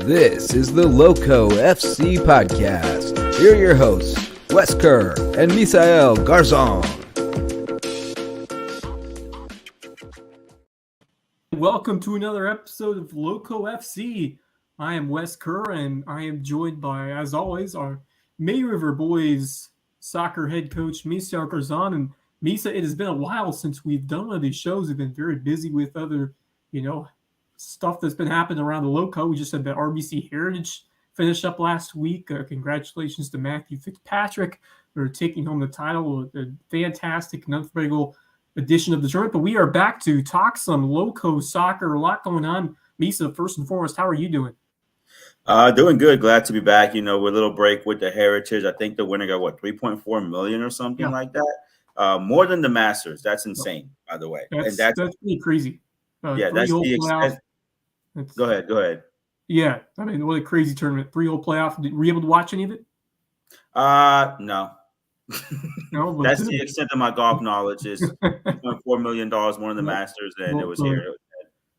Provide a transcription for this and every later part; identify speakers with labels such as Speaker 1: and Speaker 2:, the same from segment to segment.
Speaker 1: This is the Lowco FC podcast. Here are your hosts, Wes Kerr and Misael Garzon.
Speaker 2: Welcome to another episode of Lowco FC. I am Wes Kerr, and I am joined by, as always, our May River Boys soccer head coach, Misael Garzon. And Misa, it has been a while since we've done one of these shows. We've been very busy with other, stuff that's been happening around the Lowco. We just had the RBC Heritage finish up last week. Congratulations to Matthew Fitzpatrick for taking home the title. A fantastic and unforgettable edition of the tournament. But we are back to talk some Lowco soccer. A lot going on. Misa, first and foremost, how are you doing?
Speaker 3: Doing good. Glad to be back. With a little break with the Heritage. I think the winner got, 3.4 million or something like that? More than the Masters. That's insane, by the way.
Speaker 2: That's pretty crazy.
Speaker 3: That's the extent. Go ahead.
Speaker 2: Yeah, I mean, what a crazy tournament. 3-hole playoff. Were you able to watch any of it?
Speaker 3: No.
Speaker 2: No,
Speaker 3: that's the extent of my golf knowledge is $2.4 million more than the Masters, and it was here.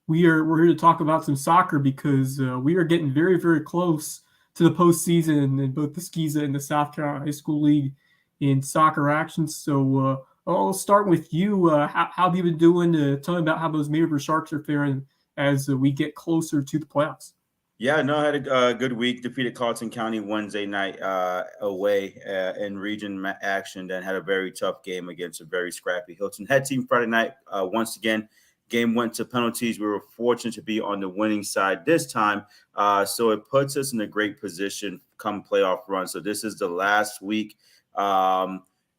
Speaker 2: We're here to talk about some soccer because we are getting very, very close to the postseason in both the SCISA and the South Carolina High School League in soccer action. So I'll start with you. How have you been doing? Tell me about how those May River Sharks are faring as we get closer to the playoffs.
Speaker 3: Yeah, no, I had a good week. Defeated Carlton County Wednesday night away in region action. Then had a very tough game against a very scrappy Hilton Head team Friday night. Once again, game went to penalties. We were fortunate to be on the winning side this time. So it puts us in a great position come playoff run. So this is the last week.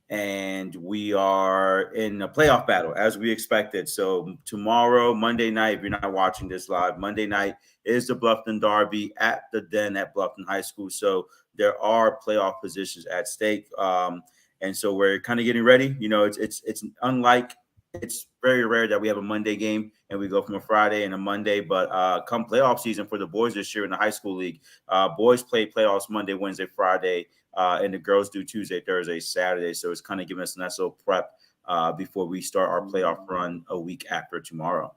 Speaker 3: And we are in a playoff battle as we expected. So tomorrow, Monday night, if you're not watching this live, Monday night is the Bluffton Derby at the Den at Bluffton High School. So there are playoff positions at stake. And so we're kind of getting ready. It's unlike, it's very rare that we have a Monday game and we go from a Friday and a Monday, but come playoff season for the boys this year in the high school league, boys play playoffs Monday, Wednesday, Friday, and the girls do Tuesday, Thursday, Saturday. So it's kind of giving us a nice little prep before we start our playoff run a week after tomorrow.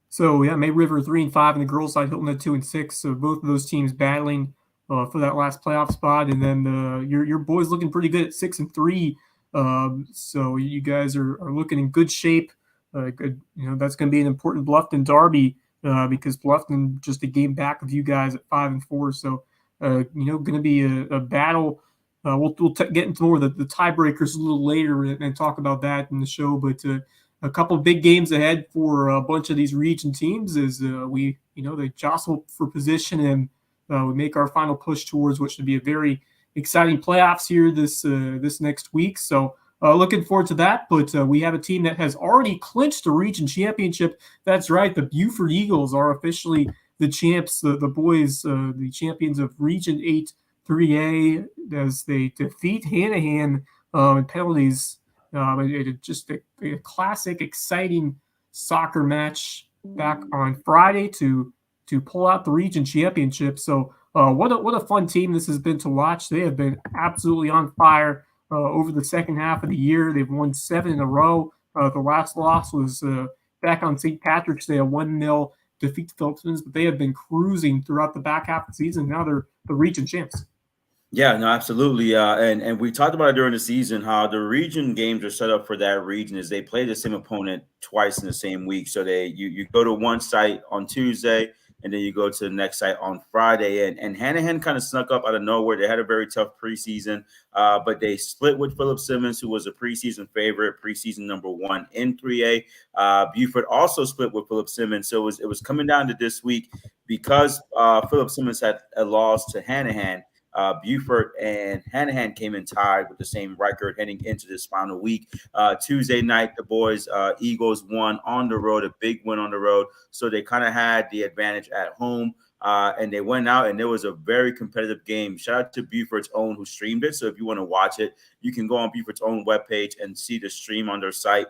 Speaker 2: So yeah, May River 3-5 and the girls side Hilton at 2-6. So both of those teams battling for that last playoff spot, and then your boys looking pretty good at 6-3. So you guys are looking in good shape. Good, that's going to be an important Bluffton derby because Bluffton just a game back of you guys at 5-4. So going to be a battle. We'll get into more of the tiebreakers a little later and talk about that in the show. But a couple of big games ahead for a bunch of these region teams as they jostle for position and we make our final push towards what should be a very exciting playoffs here this next week. So looking forward to that. But we have a team that has already clinched the region championship. That's right. The Beaufort Eagles are officially the champs, the boys, the champions of Region 8 3A as they defeat Hanahan in penalties. Just a classic, exciting soccer match back on Friday to pull out the region championship. So what a fun team this has been to watch. They have been absolutely on fire over the second half of the year. They've won 7 in a row. The last loss was back on St. Patrick's Day, a 1-0 defeat to Phillipsons, but they have been cruising throughout the back half of the season. Now they're the region champs.
Speaker 3: Yeah, no, absolutely. And we talked about it during the season, how the region games are set up for that region is they play the same opponent twice in the same week. So you go to one site on Tuesday, and then you go to the next site on Friday. And Hanahan kind of snuck up out of nowhere. They had a very tough preseason, but they split with Phillip Simmons, who was a preseason favorite, preseason number 1 in 3A. Beaufort also split with Phillip Simmons. So it was coming down to this week because Phillip Simmons had a loss to Hanahan. Beaufort and Hanahan came in tied with the same record heading into this final week. Tuesday night, the boys, Eagles won on the road, a big win on the road. So they kind of had the advantage at home. And they went out, and there was a very competitive game. Shout out to Beaufort's own who streamed it. So if you want to watch it, you can go on Beaufort's own webpage and see the stream on their site.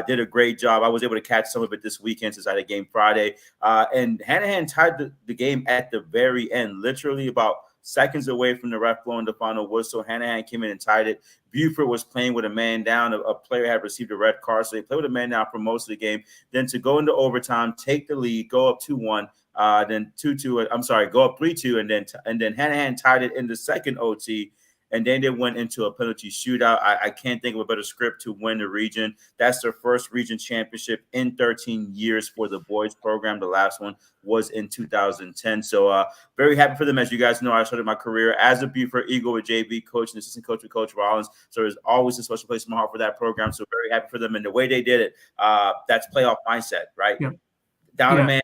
Speaker 3: Did a great job. I was able to catch some of it this weekend since I had a game Friday. And Hanahan tied the game at the very end, literally about seconds away from the ref blowing the final whistle. Hanahan came in and tied it. Beaufort was playing with a man down. A player had received a red card, so they played with a man down for most of the game. Then to go into overtime, take the lead, go up 2-1, then 2-2. I'm sorry, go up 3-2, and then Hanahan tied it in the second OT. And then they went into a penalty shootout. I can't think of a better script to win the region. That's their first region championship in 13 years for the boys program. The last one was in 2010. So very happy for them. As you guys know, I started my career as a Beaufort Eagle with JV coach and assistant coach with Coach Rollins. So there's always a special place in my heart for that program. So very happy for them. And the way they did it, that's playoff mindset, right?
Speaker 2: Yeah.
Speaker 3: Down a man,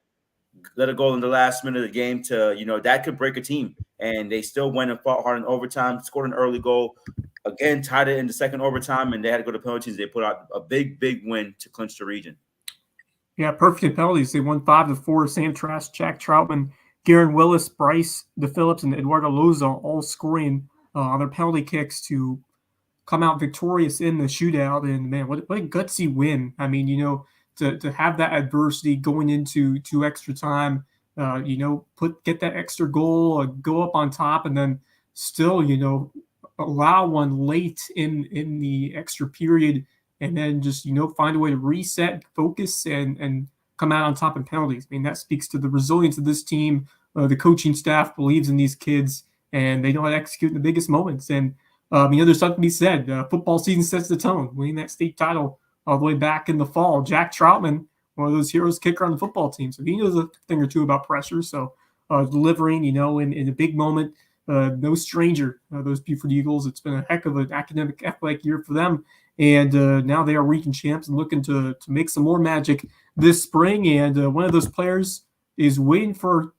Speaker 3: let it go in the last minute of the game to, that could break a team. And they still went and fought hard in overtime, scored an early goal, again, tied it in the second overtime, and they had to go to penalties. They put out a big, big win to clinch the region.
Speaker 2: Yeah, perfect in penalties. They won 5-4. Sam Trask, Jack Troutman, Garen Willis, Bryce DePhillips, and Eduardo Loza all scoring on their penalty kicks to come out victorious in the shootout. And, man, what a gutsy win. I mean, to have that adversity going into extra time, get that extra goal, go up on top, and then still, allow one late in the extra period, and then just, find a way to reset, focus, and come out on top in penalties. I mean, that speaks to the resilience of this team. The coaching staff believes in these kids, and they know how to execute in the biggest moments. And, there's something to be said. Football season sets the tone. Winning that state title all the way back in the fall. Jack Troutman, one of those heroes kicker on the football team. So he knows a thing or two about pressure. So delivering, in a big moment, no stranger, those Beaufort Eagles. It's been a heck of an academic athletic year for them. And now they are region champs and looking to make some more magic this spring. And one of those players is waiting for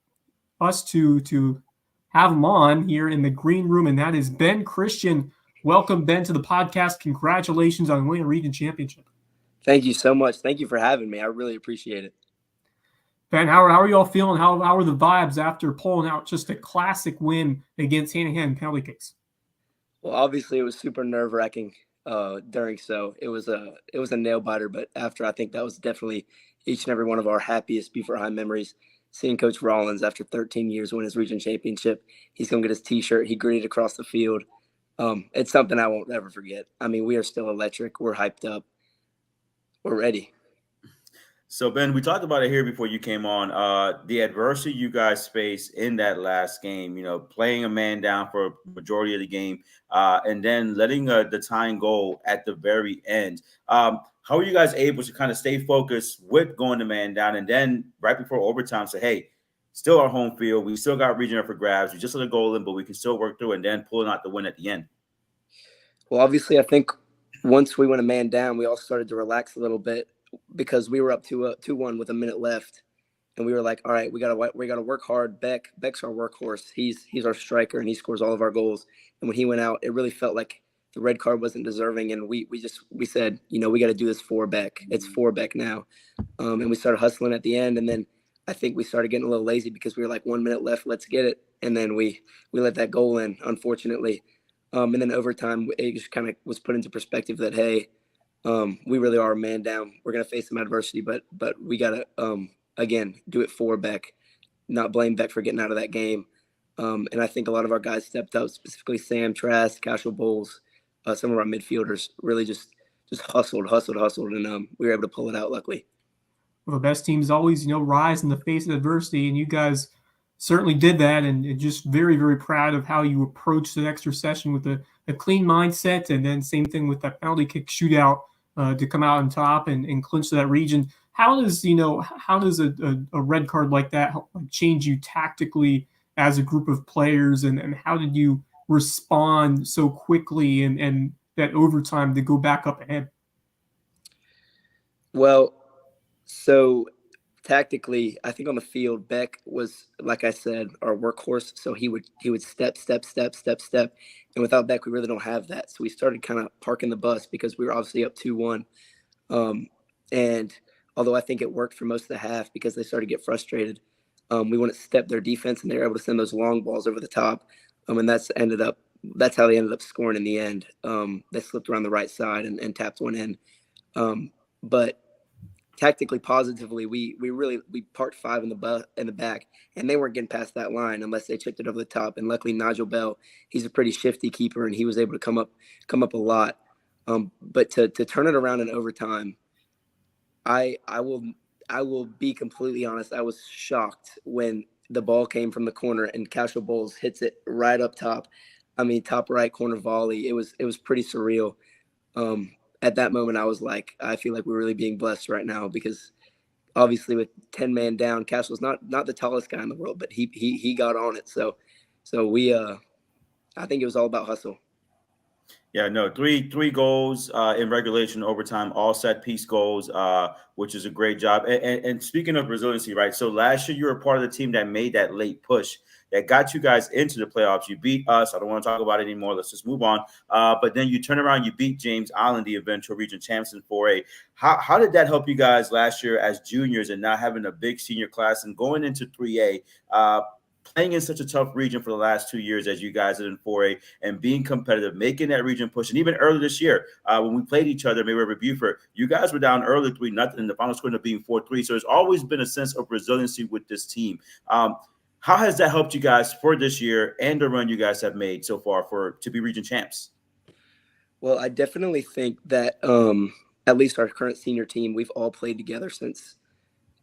Speaker 2: us to have him on here in the green room, and that is Ben Christian. Welcome, Ben, to the podcast. Congratulations on winning a region championship.
Speaker 4: Thank you so much. Thank you for having me. I really appreciate it.
Speaker 2: Ben, how are you all feeling? How are the vibes after pulling out just a classic win against Hanahan in penalty kicks?
Speaker 4: Well, obviously it was super nerve-wracking during, so it was a nail biter. But after, I think that was definitely each and every one of our happiest Beaufort High memories. Seeing Coach Rollins after 13 years win his region championship, he's gonna get his T-shirt. He greeted across the field. It's something I won't ever forget. I mean, we are still electric. We're hyped up. We're ready.
Speaker 3: So, Ben, we talked about it here before you came on. The adversity you guys faced in that last game, playing a man down for a majority of the game, and then letting the tying goal at the very end. How are you guys able to kind of stay focused with going to man down, and then right before overtime say, hey, still our home field, we still got region up for grabs, we just let a goal in, but we can still work through, and then pulling out the win at the end?
Speaker 4: Well, obviously, I think once we went a man down, we all started to relax a little bit because we were up 2-1 with a minute left, and we were like, all right, we gotta work hard. Beck's our workhorse. He's our striker, and he scores all of our goals. And when he went out, it really felt like the red card wasn't deserving, and we said, we got to do this for Beck. It's for Beck now, and we started hustling at the end, and then I think we started getting a little lazy because we were like 1 minute left, let's get it, and then we let that goal in, unfortunately. And then overtime, it just kind of was put into perspective that, hey, we really are a man down. We're going to face some adversity, but we got to, again, do it for Beck, not blame Beck for getting out of that game. And I think a lot of our guys stepped up, specifically Sam Trask, Cashel Bowles, some of our midfielders really just hustled, and we were able to pull it out, luckily.
Speaker 2: Well, the best teams always, rise in the face of adversity, and you guys certainly did that, and just very, very proud of how you approached the extra session with a clean mindset, and then same thing with that penalty kick shootout to come out on top and clinch that region. How does a red card like that help change you tactically as a group of players, and how did you respond so quickly and that overtime to go back up ahead?
Speaker 4: Well, so tactically, I think on the field, Beck was, like I said, our workhorse. So he would step. And without Beck, we really don't have that. So we started kind of parking the bus because we were obviously up 2-1. And although I think it worked for most of the half because they started to get frustrated, we wouldn't step their defense, and they were able to send those long balls over the top. And that's how they ended up scoring in the end. They slipped around the right side and tapped one in. But tactically, positively, we parked 5 in the back, and they weren't getting past that line unless they chipped it over the top. And luckily, Nigel Bell, he's a pretty shifty keeper, and he was able to come up a lot. But to turn it around in overtime, I will be completely honest. I was shocked when the ball came from the corner and Cashel Bowles hits it right up top. I mean, top right corner volley. It was pretty surreal. At that moment, I was like, I feel like we're really being blessed right now, because obviously with 10 man down, Cashel's not the tallest guy in the world, but he got on it. So we I think it was all about hustle.
Speaker 3: Yeah, no, three goals in regulation, overtime, all set piece goals, which is a great job. And speaking of resiliency, right? So last year you were part of the team that made that late push that got you guys into the playoffs. You beat us. I don't want to talk about it anymore. Let's just move on. But then you turn around, you beat James Island, the eventual region champs in 4A. How did that help you guys last year as juniors and not having a big senior class and going into 3A? Playing in such a tough region for the last 2 years as you guys did in 4A and being competitive, making that region push. And even earlier this year, when we played each other, maybe we were at Beaufort, you guys were down early 3-0, and the final score ended up being 4-3. So there's always been a sense of resiliency with this team. How has that helped you guys for this year and the run you guys have made so far to be region champs?
Speaker 4: Well, I definitely think that at least our current senior team, we've all played together since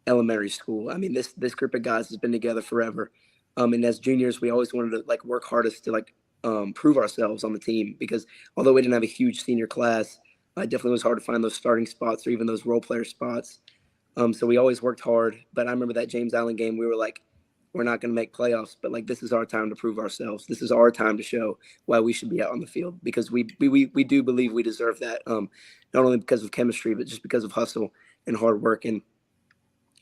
Speaker 4: elementary school. I mean, this group of guys has been together forever. And as juniors, we always wanted to work hardest to prove ourselves on the team, because although we didn't have a huge senior class, it definitely was hard to find those starting spots or even those role player spots. So we always worked hard. But I remember that James Island game, we were like, we're not going to make playoffs, but this is our time to prove ourselves. This is our time to show why we should be out on the field, because we do believe we deserve that. Not only because of chemistry, but just because of hustle and hard work. And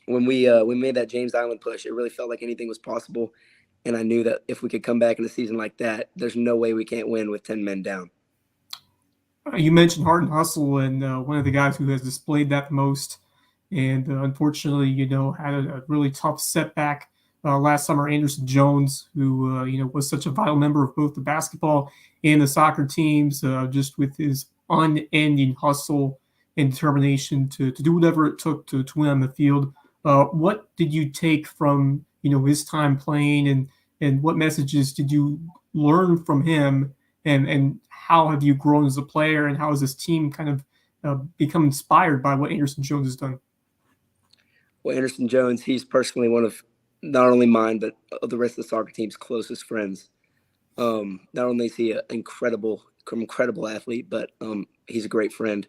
Speaker 4: when we made that James Island push, it really felt like anything was possible. And I knew that if we could come back in a season like that, there's no way we can't win with 10 men down.
Speaker 2: You mentioned heart and hustle, and one of the guys who has displayed that most, and unfortunately, had a really tough setback last summer, Anderson Jones, who was such a vital member of both the basketball and the soccer teams, just with his unending hustle and determination to do whatever it took to win on the field. What did you take from his time playing, and what messages did you learn from him, and how have you grown as a player, and how has this team kind of become inspired by what Anderson Jones has done?
Speaker 4: Well, Anderson Jones, he's personally one of not only mine, but the rest of the soccer team's closest friends. Not only is he an incredible athlete, but he's a great friend.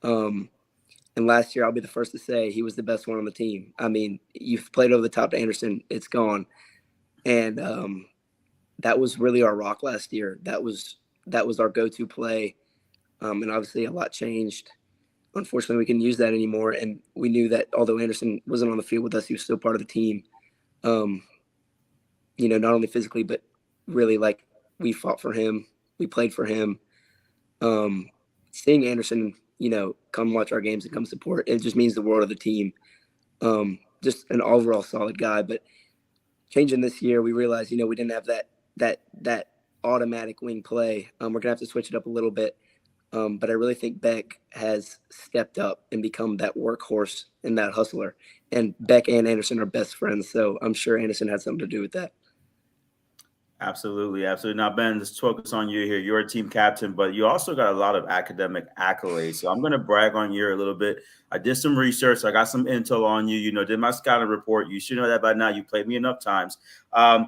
Speaker 4: And last year, I'll be the first to say he was the best one on the team. I mean, you've played over the top to Anderson, it's gone. And that was really our rock last year. That was our go-to play. And obviously a lot changed. Unfortunately, we couldn't use that anymore. And we knew that although Anderson wasn't on the field with us, he was still part of the team. Not only physically, but really we fought for him. We played for him. Seeing Anderson, come watch our games and come support, it just means the world of the team. Just an overall solid guy. But changing this year, we realized, we didn't have that automatic wing play. We're going to have to switch it up a little bit. But I really think Beck has stepped up and become that workhorse and that hustler. And Beck and Anderson are best friends, so I'm sure Anderson had something to do with that.
Speaker 3: Absolutely. Now, Ben, let's focus on you here. You're a team captain, but you also got a lot of academic accolades. So I'm going to brag on you a little bit. I did some research. I got some intel on you. Did my scouting report. You should know that by now. You played me enough times. For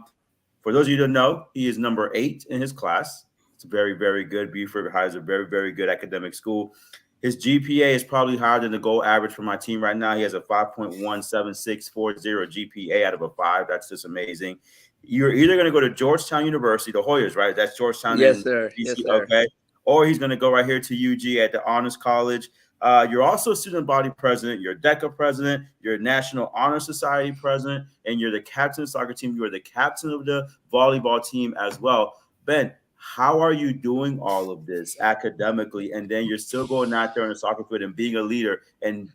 Speaker 3: those of you who don't know, he is number 8 in his class. It's very, very good. Beaufort High is a very, very good academic school. His GPA is probably higher than the goal average for my team right now. He has a 5.17640 GPA out of a 5. That's just amazing. You're either going to go to Georgetown University, the Hoyas, right? That's Georgetown.
Speaker 4: Yes, sir. DC, yes, sir.
Speaker 3: Okay. Or he's going to go right here to UG at the Honors College. You're also student body president. You're DECA president. You're National Honor Society president. And you're the captain of the soccer team. You're the captain of the volleyball team as well. Ben, how are you doing all of this academically? And then you're still going out there on the soccer field and being a leader and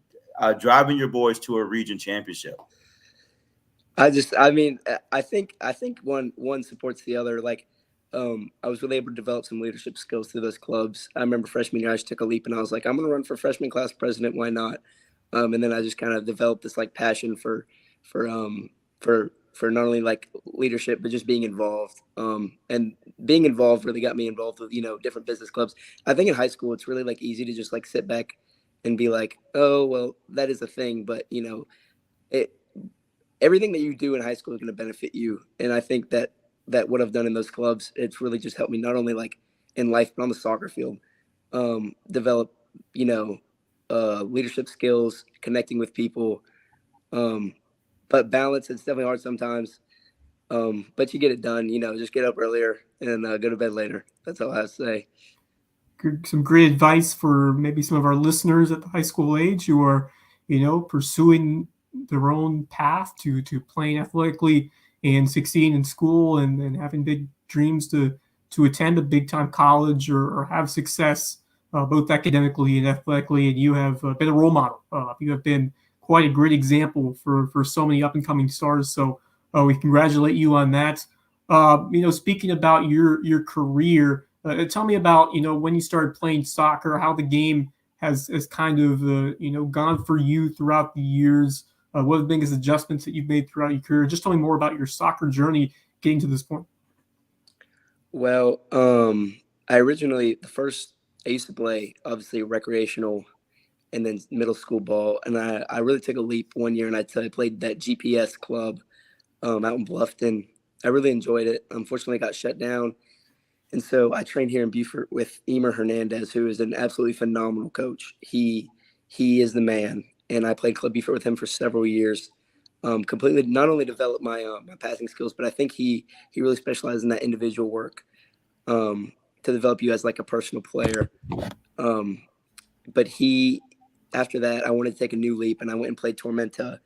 Speaker 3: driving your boys to a region championship?
Speaker 4: I think one supports the other. I was really able to develop some leadership skills through those clubs. I remember freshman year, I just took a leap and I was like, I'm going to run for freshman class president. Why not? And then I just kind of developed this like passion for not only like leadership but just being involved. And being involved really got me involved with different business clubs. I think in high school it's really like easy to just like sit back and be like, oh well, that is a thing, but it everything that you do in high school is going to benefit you. And I think that what I've done in those clubs, it's really just helped me not only like in life but on the soccer field, develop leadership skills, connecting with people. But balance, it's definitely hard sometimes. But you get it done. Just get up earlier and go to bed later. That's all I have to say.
Speaker 2: Some great advice for maybe some of our listeners at the high school age who are, pursuing their own path to playing athletically and succeeding in school and having big dreams to attend a big time college or have success both academically and athletically. And you have been a role model. You have been quite a great example for so many up and coming stars. So we congratulate you on that. Speaking about your career, tell me about when you started playing soccer, how the game has kind of gone for you throughout the years. What are the biggest adjustments that you've made throughout your career? Just tell me more about your soccer journey getting to this point.
Speaker 4: Well, I used to play obviously recreational and then middle school ball, and I really took a leap one year and I played that GPS club out in Bluffton. I really enjoyed it. Unfortunately, it got shut down. And so I trained here in Beaufort with Emer Hernandez, who is an absolutely phenomenal coach. He is the man. And I played Club Beaufort with him for several years. Completely not only developed my passing skills, but I think he really specialized in that individual work to develop you as like a personal player. But after that, I wanted to take a new leap, and I went and played Tormenta,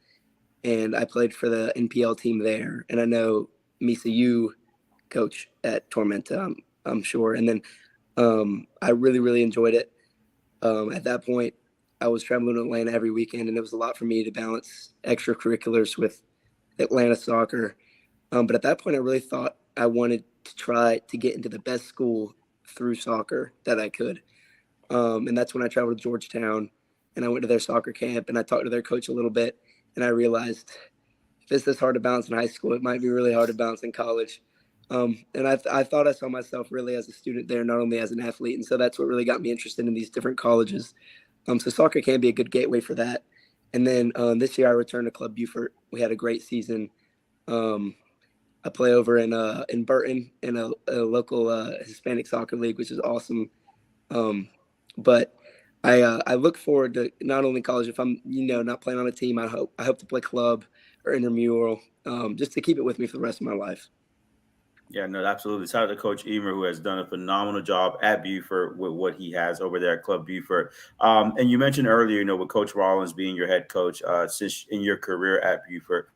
Speaker 4: and I played for the NPL team there. And I know Misa, you coach at Tormenta, I'm sure. And then I really, really enjoyed it. At that point, I was traveling to Atlanta every weekend, and it was a lot for me to balance extracurriculars with Atlanta soccer. But at that point, I really thought I wanted to try to get into the best school through soccer that I could. And that's when I traveled to Georgetown, and I went to their soccer camp, and I talked to their coach a little bit, and I realized if it's this hard to balance in high school, it might be really hard to balance in college. And I thought I saw myself really as a student there, not only as an athlete. And so that's what really got me interested in these different colleges. So soccer can be a good gateway for that. And then this year I returned to Club Beaufort. We had a great season. I play over in Burton in a local Hispanic soccer league, which is awesome. But I look forward to not only college. If I'm not playing on a team, I hope to play club or intramural, just to keep it with me for the rest of my life.
Speaker 3: Yeah, no, absolutely. Shout out to Coach Emer, who has done a phenomenal job at Beaufort with what he has over there at Club Beaufort. And you mentioned earlier, with Coach Rollins being your head coach since in your career at Beaufort.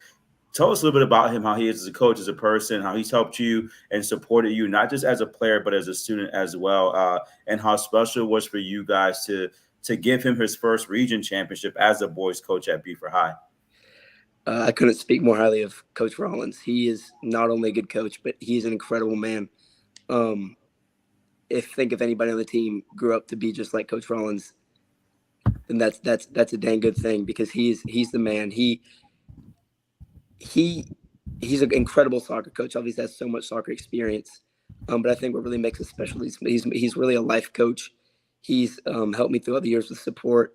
Speaker 3: Tell us a little bit about him, how he is as a coach, as a person, how he's helped you and supported you, not just as a player, but as a student as well, and how special it was for you guys to give him his first region championship as a boys coach at Beaufort High.
Speaker 4: I couldn't speak more highly of Coach Rollins. He is not only a good coach, but he's an incredible man. If anybody on the team grew up to be just like Coach Rollins, then that's a dang good thing, because he's the man. He's an incredible soccer coach. Obviously, has so much soccer experience. But I think what really makes him special, he's really a life coach. He's helped me throughout the years with support.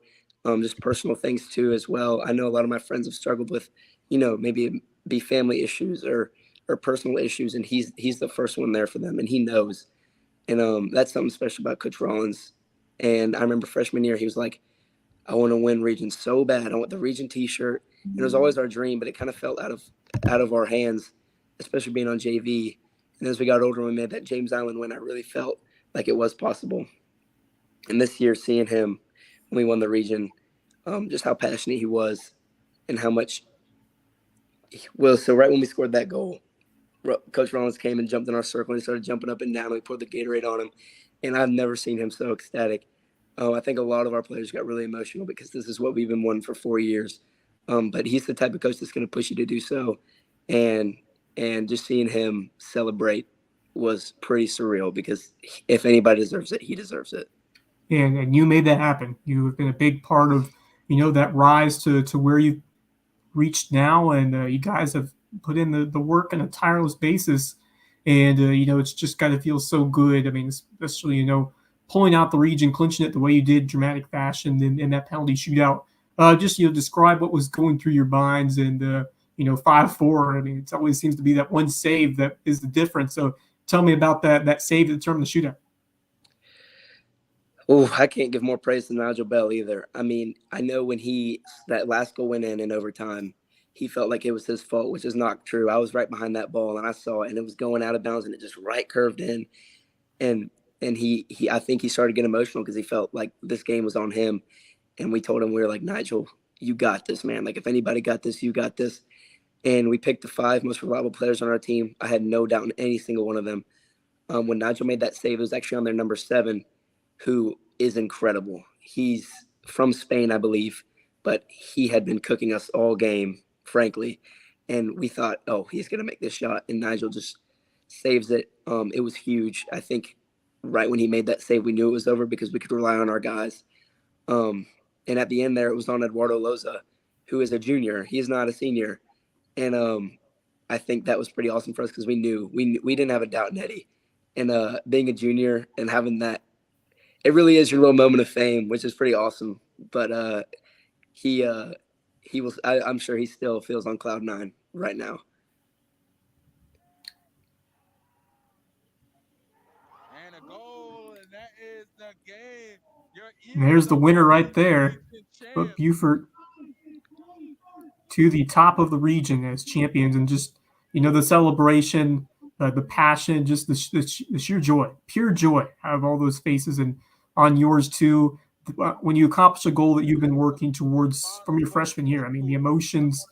Speaker 4: Just personal things too as well. I know a lot of my friends have struggled with, maybe be family issues or personal issues, and he's the first one there for them, and he knows. And that's something special about Coach Rollins. And I remember freshman year, he was like, I want to win region so bad. I want the region t-shirt. And it was always our dream, but it kind of felt out of our hands, especially being on JV. And as we got older and we made that James Island win, I really felt like it was possible. And this year, seeing him when we won the region, just how passionate he was and how much so right when we scored that goal, Coach Rollins came and jumped in our circle and he started jumping up and down. We poured the Gatorade on him, and I've never seen him so ecstatic. I think a lot of our players got really emotional because this is what we've been wanting for 4 years. But he's the type of coach that's going to push you to do so. And just seeing him celebrate was pretty surreal, because if anybody deserves it, he deserves it.
Speaker 2: And you made that happen. You have been a big part of that rise to where you've reached now, and you guys have put in the work on a tireless basis, and it's just got to feel so good. I mean, especially pulling out the region, clinching it the way you did, dramatic fashion in that penalty shootout. Just describe what was going through your minds, and 5-4. I mean, it always seems to be that one save that is the difference. So tell me about that save that determined the shootout.
Speaker 4: Oh, I can't give more praise to Nigel Bell either. I mean, I know when that last goal went in overtime, he felt like it was his fault, which is not true. I was right behind that ball and I saw it, and it was going out of bounds, and it just right curved in. And I think he started getting emotional because he felt like this game was on him. And we told him, we were like, Nigel, you got this, man. Like, if anybody got this, you got this. And we picked the 5 most reliable players on our team. I had no doubt in any single one of them. When Nigel made that save, it was actually on their number 7, who is incredible. He's from Spain, I believe, but he had been cooking us all game, frankly. And we thought, oh, he's going to make this shot. And Nigel just saves it. It was huge. I think right when he made that save, we knew it was over because we could rely on our guys. And at the end there, it was on Eduardo Loza, who is a junior. He is not a senior. And I think that was pretty awesome for us because we knew we didn't have a doubt in Eddie. And being a junior and having that, it really is your little moment of fame, which is pretty awesome. But he was, I'm sure he still feels on cloud 9 right now.
Speaker 5: And a goal, and that is the game.
Speaker 2: And there's the winner right there. Put Beaufort to the top of the region as champions, and just the celebration, the passion, just the sheer joy, pure joy out of all those faces, and on yours too. When you accomplish a goal that you've been working towards from your freshman year, I mean, the emotions,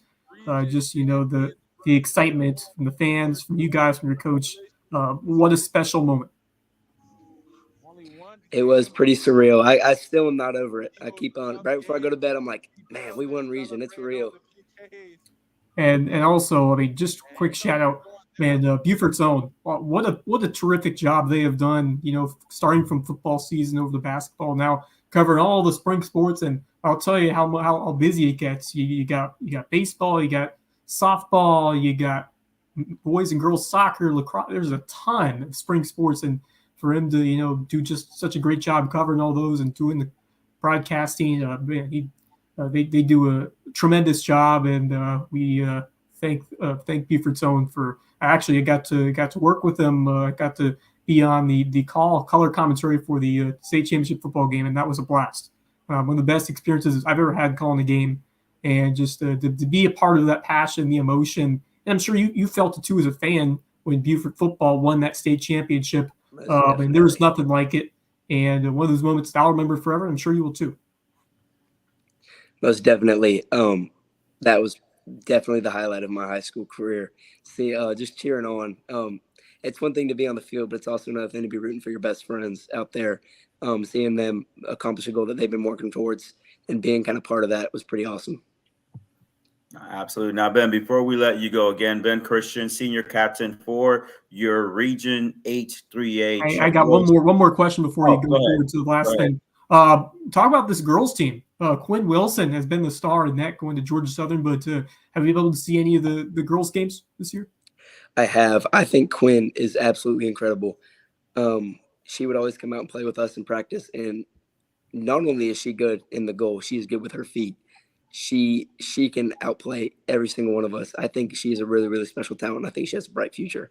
Speaker 2: just the excitement from the fans, from you guys, from your coach. What a special moment.
Speaker 4: It was pretty surreal. I still am not over it. I keep on, right before I go to bed, I'm like, man, we won region. It's real.
Speaker 2: And also, I mean, just quick shout out, man, Beaufort's own. What a terrific job they have done. Starting from football season over the basketball, now covering all the spring sports. And I'll tell you how busy it gets. You got baseball, you got softball, you got boys and girls soccer, lacrosse. There's a ton of spring sports, and for him to do just such a great job covering all those and doing the broadcasting, man, they do a tremendous job, and we thank Beaufort's own for. Actually, I got to work with them. I got to be on the color commentary for the state championship football game, and that was a blast. One of the best experiences I've ever had calling a game, and just to be a part of that passion, the emotion. And I'm sure you felt it too as a fan when Beaufort football won that state championship. And there was nothing like it. And one of those moments that I'll remember forever. I'm sure you will too.
Speaker 4: Most definitely. That was definitely the highlight of my high school career. See, just cheering on. It's one thing to be on the field, but it's also another thing to be rooting for your best friends out there. Seeing them accomplish a goal that they've been working towards and being kind of part of that was pretty awesome.
Speaker 3: Absolutely. Now, Ben, before we let you go again, Ben Christian, senior captain for your Region 8-3A.
Speaker 2: I got one more question before you go forward to the last thing. Talk about this girls team. Quinn Wilson has been the star in that, going to Georgia Southern, but have you been able to see any of the girls' games this year?
Speaker 4: I have. I think Quinn is absolutely incredible. She would always come out and play with us in practice, and not only is she good in the goal, she is good with her feet. She can outplay every single one of us. I think she is a really, really special talent. I think she has a bright future.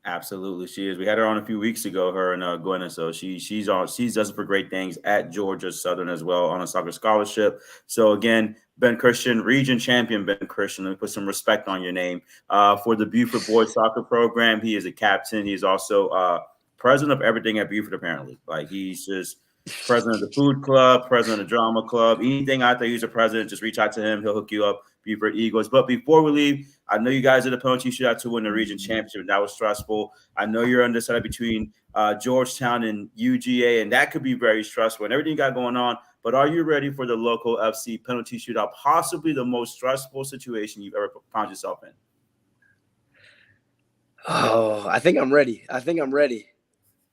Speaker 3: Absolutely, she is. We had her on a few weeks ago, her and Gwen. So she's does it for great things at Georgia Southern as well on a soccer scholarship. So again, Ben Christian, region champion Ben Christian. Let me put some respect on your name. For the Beaufort boys soccer program, he is a captain. He's also president of everything at Beaufort. Apparently, like he's just president of the food club, president of the drama club. Anything out there, he's a president. Just reach out to him. He'll hook you up. Beaufort Eagles. But before we leave, I know you guys did a penalty shootout to win the region championship. That was stressful. I know you're undecided between Georgetown and UGA, and that could be very stressful and everything you got going on. But are you ready for the Lowco FC penalty shootout? Possibly the most stressful situation you've ever found yourself in.
Speaker 4: Oh, I think I'm ready.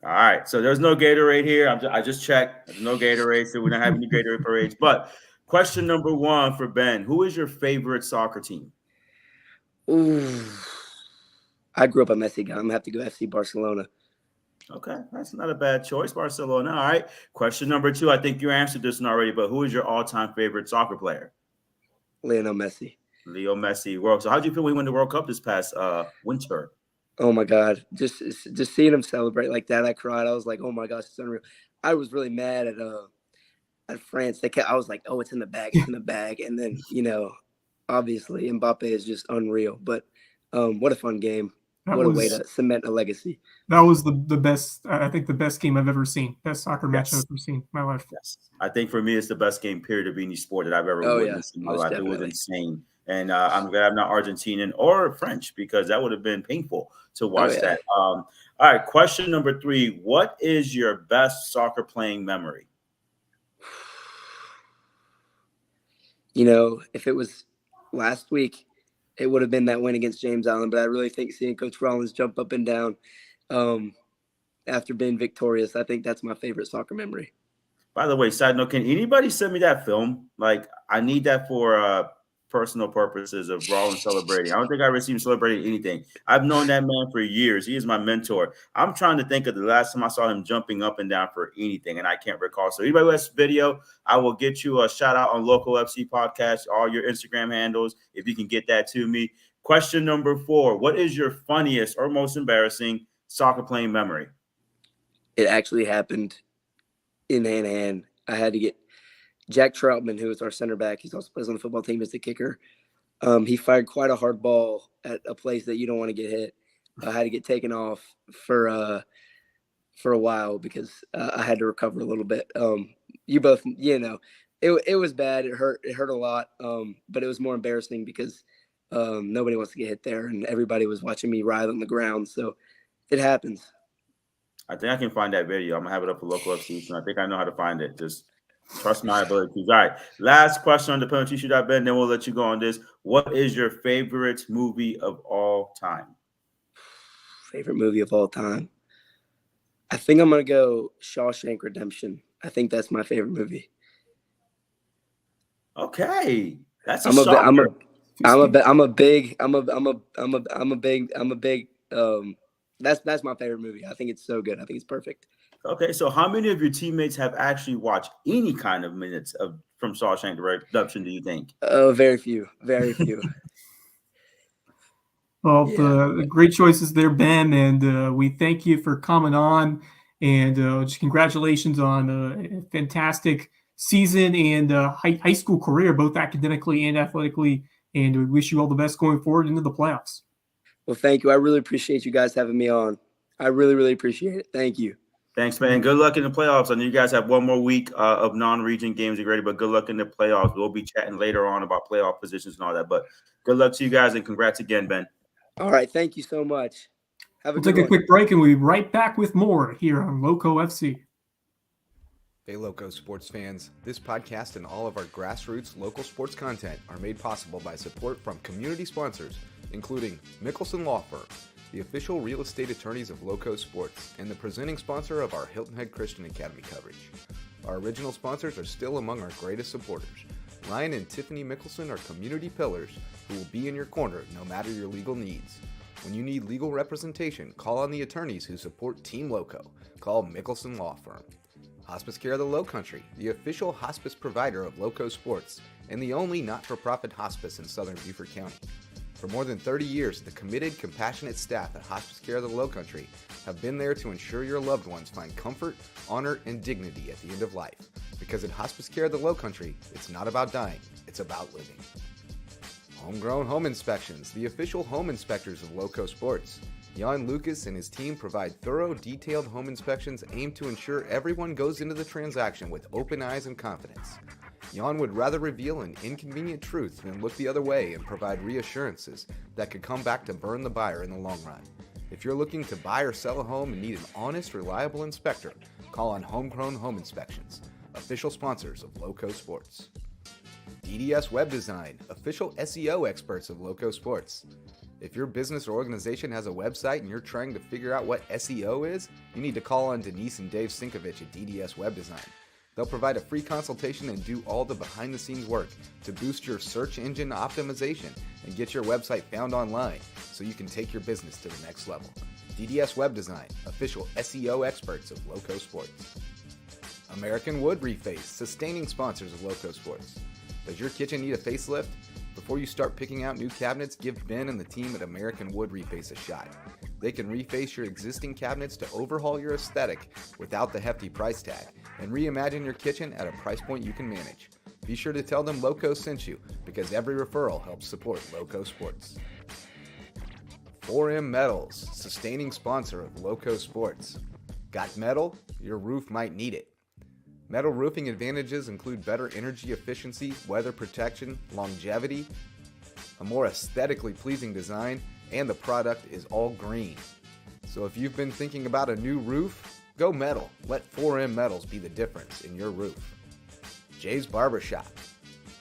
Speaker 3: All right. So there's no Gatorade here. I just checked. There's no Gatorade, so we don't have any Gatorade parades. But question number one for Ben: who is your favorite soccer team?
Speaker 4: Ooh, I grew up a Messi guy. I'm gonna have to go FC Barcelona.
Speaker 3: Okay, that's not a bad choice, Barcelona. All right. Question number two. I think you answered this one already, but who is your all-time favorite soccer player?
Speaker 4: Lionel Messi.
Speaker 3: Leo Messi. World. So how did you feel when we won the World Cup this past winter?
Speaker 4: Oh my God, just seeing him celebrate like that, I cried. I was like, oh my gosh, it's unreal. I was really mad at France. I was like, oh, it's in the bag, it's in the bag. And then obviously Mbappe is just unreal. But what a fun game! What a way to cement a legacy.
Speaker 2: That was the best. I think the best game I've ever seen. Best soccer match I've ever seen in my life.
Speaker 3: Yes, I think for me it's the best game period of any sport that I've ever witnessed in my life. Definitely. It was insane. And I'm glad I'm not Argentinian or French because that would have been painful to watch that. All right, question number three. What is your best soccer playing memory?
Speaker 4: If it was last week, it would have been that win against James Island. But I really think seeing Coach Rollins jump up and down after being victorious, I think that's my favorite soccer memory.
Speaker 3: By the way, side note, can anybody send me that film? Like, I need that for personal purposes of Rollins celebrating. I don't think I ever seen him celebrating anything. I've known that man for years. He is my mentor. I'm trying to think of the last time I saw him jumping up and down for anything, and I can't recall. So anybody who has video, I will get you a shout out on Lowco FC podcast, all your Instagram handles, if you can get that to me. Question number four. What is your funniest or most embarrassing soccer playing memory?
Speaker 4: It actually happened in hand-to-hand. I had to get Jack Troutman, who is our center back. He's also plays on the football team as the kicker. He fired quite a hard ball at a place that you don't want to get hit. I had to get taken off for a while because I had to recover a little bit. You both, it was bad. It hurt a lot. But it was more embarrassing because nobody wants to get hit there, and everybody was watching me writhe on the ground. So it happens.
Speaker 3: I think I can find that video. I'm gonna have it up for Lowco FC, and I think I know how to find it. Just trust my abilities. All right. Last question on the penalty shootout, Ben. Then we'll let you go on this. What is your favorite movie of all time?
Speaker 4: Favorite movie of all time? I think I'm gonna go Shawshank Redemption. I think that's my favorite movie.
Speaker 3: Okay, that's
Speaker 4: I'm a big. That's my favorite movie. I think it's so good. I think it's perfect.
Speaker 3: Okay, so how many of your teammates have actually watched any kind of minutes from Shawshank Redemption, do you think?
Speaker 4: Very few. Very few.
Speaker 2: Well, the great choices there, Ben, and we thank you for coming on, and just congratulations on a fantastic season and high school career, both academically and athletically, and we wish you all the best going forward into the playoffs.
Speaker 4: Well, thank you. I really appreciate you guys having me on. I really, really appreciate it. Thank you.
Speaker 3: Thanks, man. Good luck in the playoffs. I know you guys have one more week of non-region games to get ready, but good luck in the playoffs. We'll be chatting later on about playoff positions and all that. But good luck to you guys, and congrats again, Ben.
Speaker 4: All right. Thank you so much.
Speaker 2: We'll take a quick break, and we'll be right back with more here on Lowco FC.
Speaker 1: Hey, Lowco sports fans. This podcast and all of our grassroots local sports content are made possible by support from community sponsors, including Mickelson Law Firm, the official real estate attorneys of Lowco Sports, and the presenting sponsor of our Hilton Head Christian Academy coverage. Our original sponsors are still among our greatest supporters. Ryan and Tiffany Mickelson are community pillars who will be in your corner no matter your legal needs. When you need legal representation, call on the attorneys who support Team Lowco. Call Mickelson Law Firm. Hospice Care of the Lowcountry, the official hospice provider of Lowco Sports, and the only not-for-profit hospice in southern Beaufort County. For more than 30 years, the committed, compassionate staff at Hospice Care of the Lowcountry have been there to ensure your loved ones find comfort, honor, and dignity at the end of life. Because at Hospice Care of the Lowcountry, it's not about dying, it's about living. Homegrown Home Inspections, the official home inspectors of Lowco Sports. Jan Lucas and his team provide thorough, detailed home inspections aimed to ensure everyone goes into the transaction with open eyes and confidence. Jan would rather reveal an inconvenient truth than look the other way and provide reassurances that could come back to burn the buyer in the long run. If you're looking to buy or sell a home and need an honest, reliable inspector, call on Homegrown Home Inspections, official sponsors of Lowco Sports. DDS Web Design, official SEO experts of Lowco Sports. If your business or organization has a website and you're trying to figure out what SEO is, you need to call on Denise and Dave Sinkovich at DDS Web Design. They'll provide a free consultation and do all the behind-the-scenes work to boost your search engine optimization and get your website found online so you can take your business to the next level. DDS Web Design, official SEO experts of Lowco Sports. American Wood Reface, sustaining sponsors of Lowco Sports. Does your kitchen need a facelift? Before you start picking out new cabinets, give Ben and the team at American Wood Reface a shot. They can reface your existing cabinets to overhaul your aesthetic without the hefty price tag and reimagine your kitchen at a price point you can manage. Be sure to tell them Lowco sent you, because every referral helps support Lowco Sports. 4M Metals, sustaining sponsor of Lowco Sports. Got metal? Your roof might need it. Metal roofing advantages include better energy efficiency, weather protection, longevity, a more aesthetically pleasing design, and the product is all green. So if you've been thinking about a new roof, go metal. Let 4M Metals be the difference in your roof. Jay's Barbershop.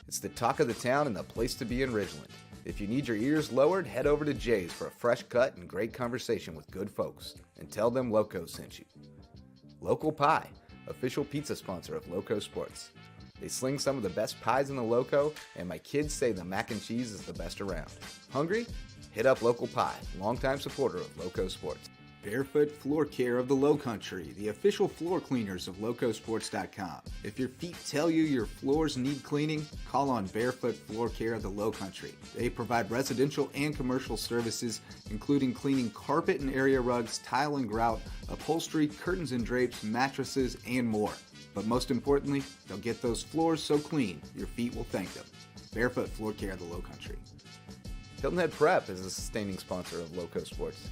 Speaker 1: It's the talk of the town and the place to be in Ridgeland. If you need your ears lowered, head over to Jay's for a fresh cut and great conversation with good folks. And tell them Lowco sent you. Local Pie, official pizza sponsor of Lowco Sports. They sling some of the best pies in the Lowco, and my kids say the mac and cheese is the best around. Hungry? Hit up Local Pie, longtime supporter of Lowco Sports. Barefoot Floor Care of the Lowcountry, the official floor cleaners of LowcoSports.com. If your feet tell you your floors need cleaning, call on Barefoot Floor Care of the Lowcountry. They provide residential and commercial services, including cleaning carpet and area rugs, tile and grout, upholstery, curtains and drapes, mattresses, and more. But most importantly, they'll get those floors so clean, your feet will thank them. Barefoot Floor Care of the Lowcountry. Hilton Head Prep is a sustaining sponsor of Lowco Sports,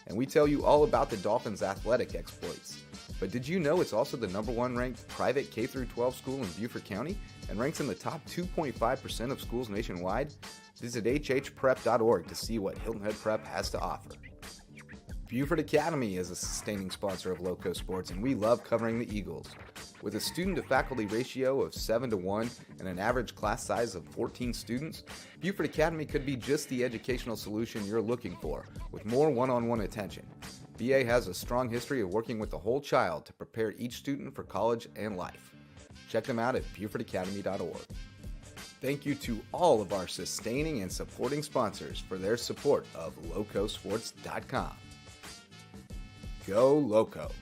Speaker 1: and we tell you all about the Dolphins' athletic exploits. But did you know it's also the #1 ranked private K-12 school in Beaufort County and ranks in the top 2.5% of schools nationwide? Visit hhprep.org to see what Hilton Head Prep has to offer. Beaufort Academy is a sustaining sponsor of Lowco Sports, and we love covering the Eagles. With a student-to-faculty ratio of 7-1 and an average class size of 14 students, Beaufort Academy could be just the educational solution you're looking for, with more one-on-one attention. BA has a strong history of working with the whole child to prepare each student for college and life. Check them out at BeaufortAcademy.org. Thank you to all of our sustaining and supporting sponsors for their support of LowcoSports.com. Go Lowco!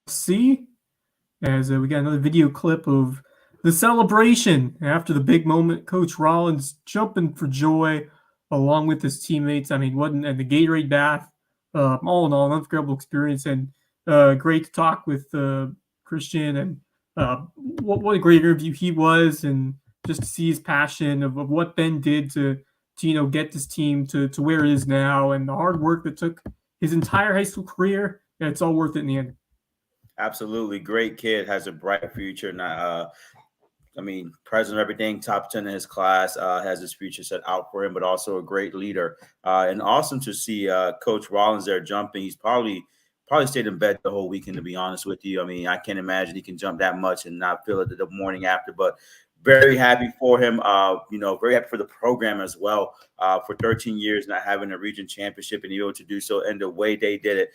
Speaker 2: See, as we got another video clip of the celebration after the big moment. Coach Rollins jumping for joy along with his teammates. I mean, and the Gatorade bath, all in all, an unforgettable experience, and great to talk with Christian, and what a great interview he was, and just to see his passion of what Ben did to get this team to where it is now, and the hard work that took his entire high school career. Yeah, it's all worth it in the end.
Speaker 3: Absolutely. Great kid, has a bright future. And president of everything, top 10 in his class, has his future set out for him, but also a great leader. And awesome to see Coach Rollins there jumping. He's probably stayed in bed the whole weekend, to be honest with you. I mean, I can't imagine he can jump that much and not feel it the morning after, but very happy for him. Very happy for the program as well. For 13 years not having a region championship and able to do so, and the way they did it.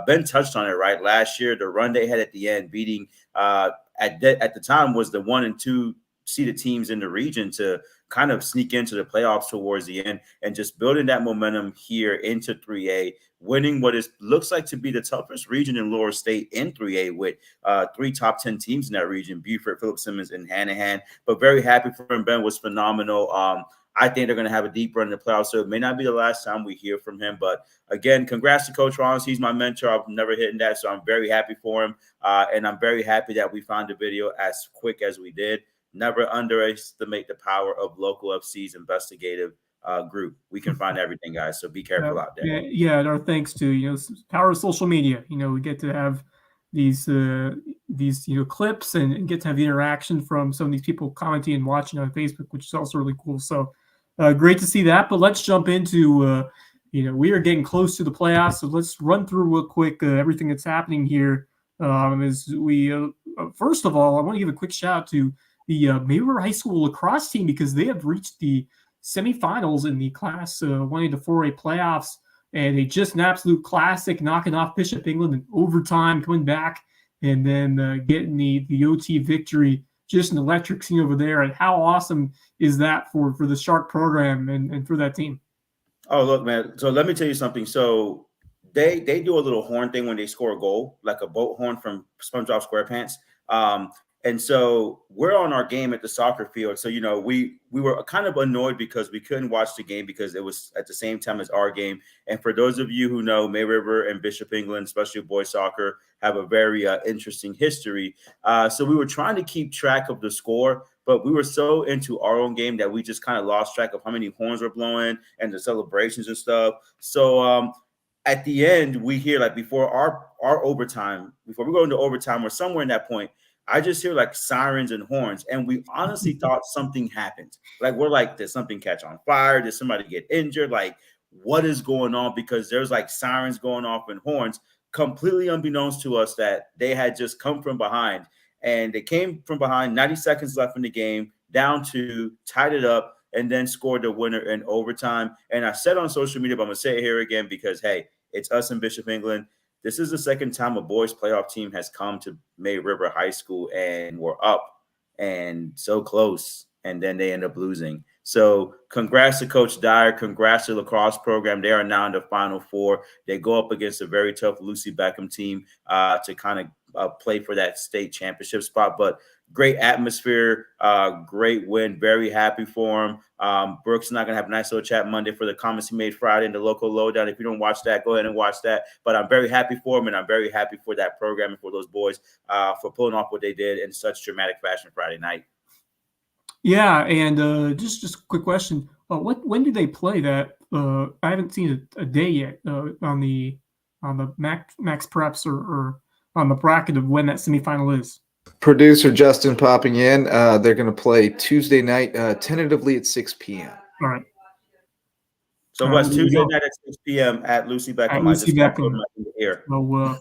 Speaker 3: Ben touched on it, right? Last year, the run they had at the end, beating at the time was the 1 and 2 seeded teams in the region to kind of sneak into the playoffs towards the end, and just building that momentum here into 3A, winning what looks like to be the toughest region in Lower State in 3A, with 3 top 10 teams in that region: Beaufort, Philip Simmons, and Hanahan. But very happy for him. Ben was phenomenal. I think they're going to have a deep run in the playoffs, so it may not be the last time we hear from him. But again, congrats to Coach Rollins. He's my mentor. I've never hit that, so I'm very happy for him. And I'm very happy that we found the video as quick as we did. Never underestimate the power of Lowco FC's investigative group. We can find everything, guys, so be careful out there.
Speaker 2: Yeah, and our thanks to power of social media. We get to have these clips and get to have the interaction from some of these people commenting and watching on Facebook, which is also really cool. So great to see that. But let's jump into we are getting close to the playoffs, so let's run through real quick everything that's happening here. As we first of all, I want to give a quick shout out to the May River High School lacrosse team, because they have reached the semifinals in the Class 1A to 4A playoffs, and they just an absolute classic, knocking off Bishop England in overtime, coming back, and then getting the OT victory. Just an electric scene over there. And how awesome is that for the Shark program and for that team?
Speaker 3: Oh, look, man. So let me tell you something. So they do a little horn thing when they score a goal, like a boat horn from SpongeBob SquarePants. And so we're on our game at the soccer field. So, we were kind of annoyed because we couldn't watch the game because it was at the same time as our game. And for those of you who know, May River and Bishop England, especially boys soccer, have a very interesting history. So we were trying to keep track of the score, but we were so into our own game that we just kind of lost track of how many horns were blowing and the celebrations and stuff. So at the end, we hear, like, before our overtime, before we go into overtime or somewhere in that point, I just hear like sirens and horns, and we honestly thought something happened. Like, we're like, did something catch on fire? Did somebody get injured? Like, what is going on? Because there's like sirens going off and horns, completely unbeknownst to us that they had just come from behind. And they came from behind, 90 seconds left in the game, down to, tied it up, and then scored the winner in overtime. And I said on social media, but I'm going to say it here again because, hey, it's us in Bishop England. This is the second time a boys playoff team has come to May River High School, and we're up and so close, and then they end up losing. So congrats to Coach Dyer. Congrats to the lacrosse program. They are now in the Final Four. They go up against a very tough Lucy Beckham team to kind of play for that state championship spot. But great atmosphere, great win. Very happy for him. Brooks and I are going to have a nice little chat Monday for the comments he made Friday in the local lowdown. If you don't watch that, go ahead and watch that. But I'm very happy for him, and I'm very happy for that program and for those boys for pulling off what they did in such dramatic fashion Friday night.
Speaker 2: Yeah, and just a quick question: when do they play that? I haven't seen a day yet on the Max Preps or on the bracket of when that semifinal is.
Speaker 1: Producer Justin popping in. They're going to play Tuesday night, tentatively at 6 p.m.
Speaker 2: All right.
Speaker 3: So what's Tuesday night at 6 p.m. at Lucy Beckham?
Speaker 2: At Lucy Beckham.
Speaker 3: Here.
Speaker 2: So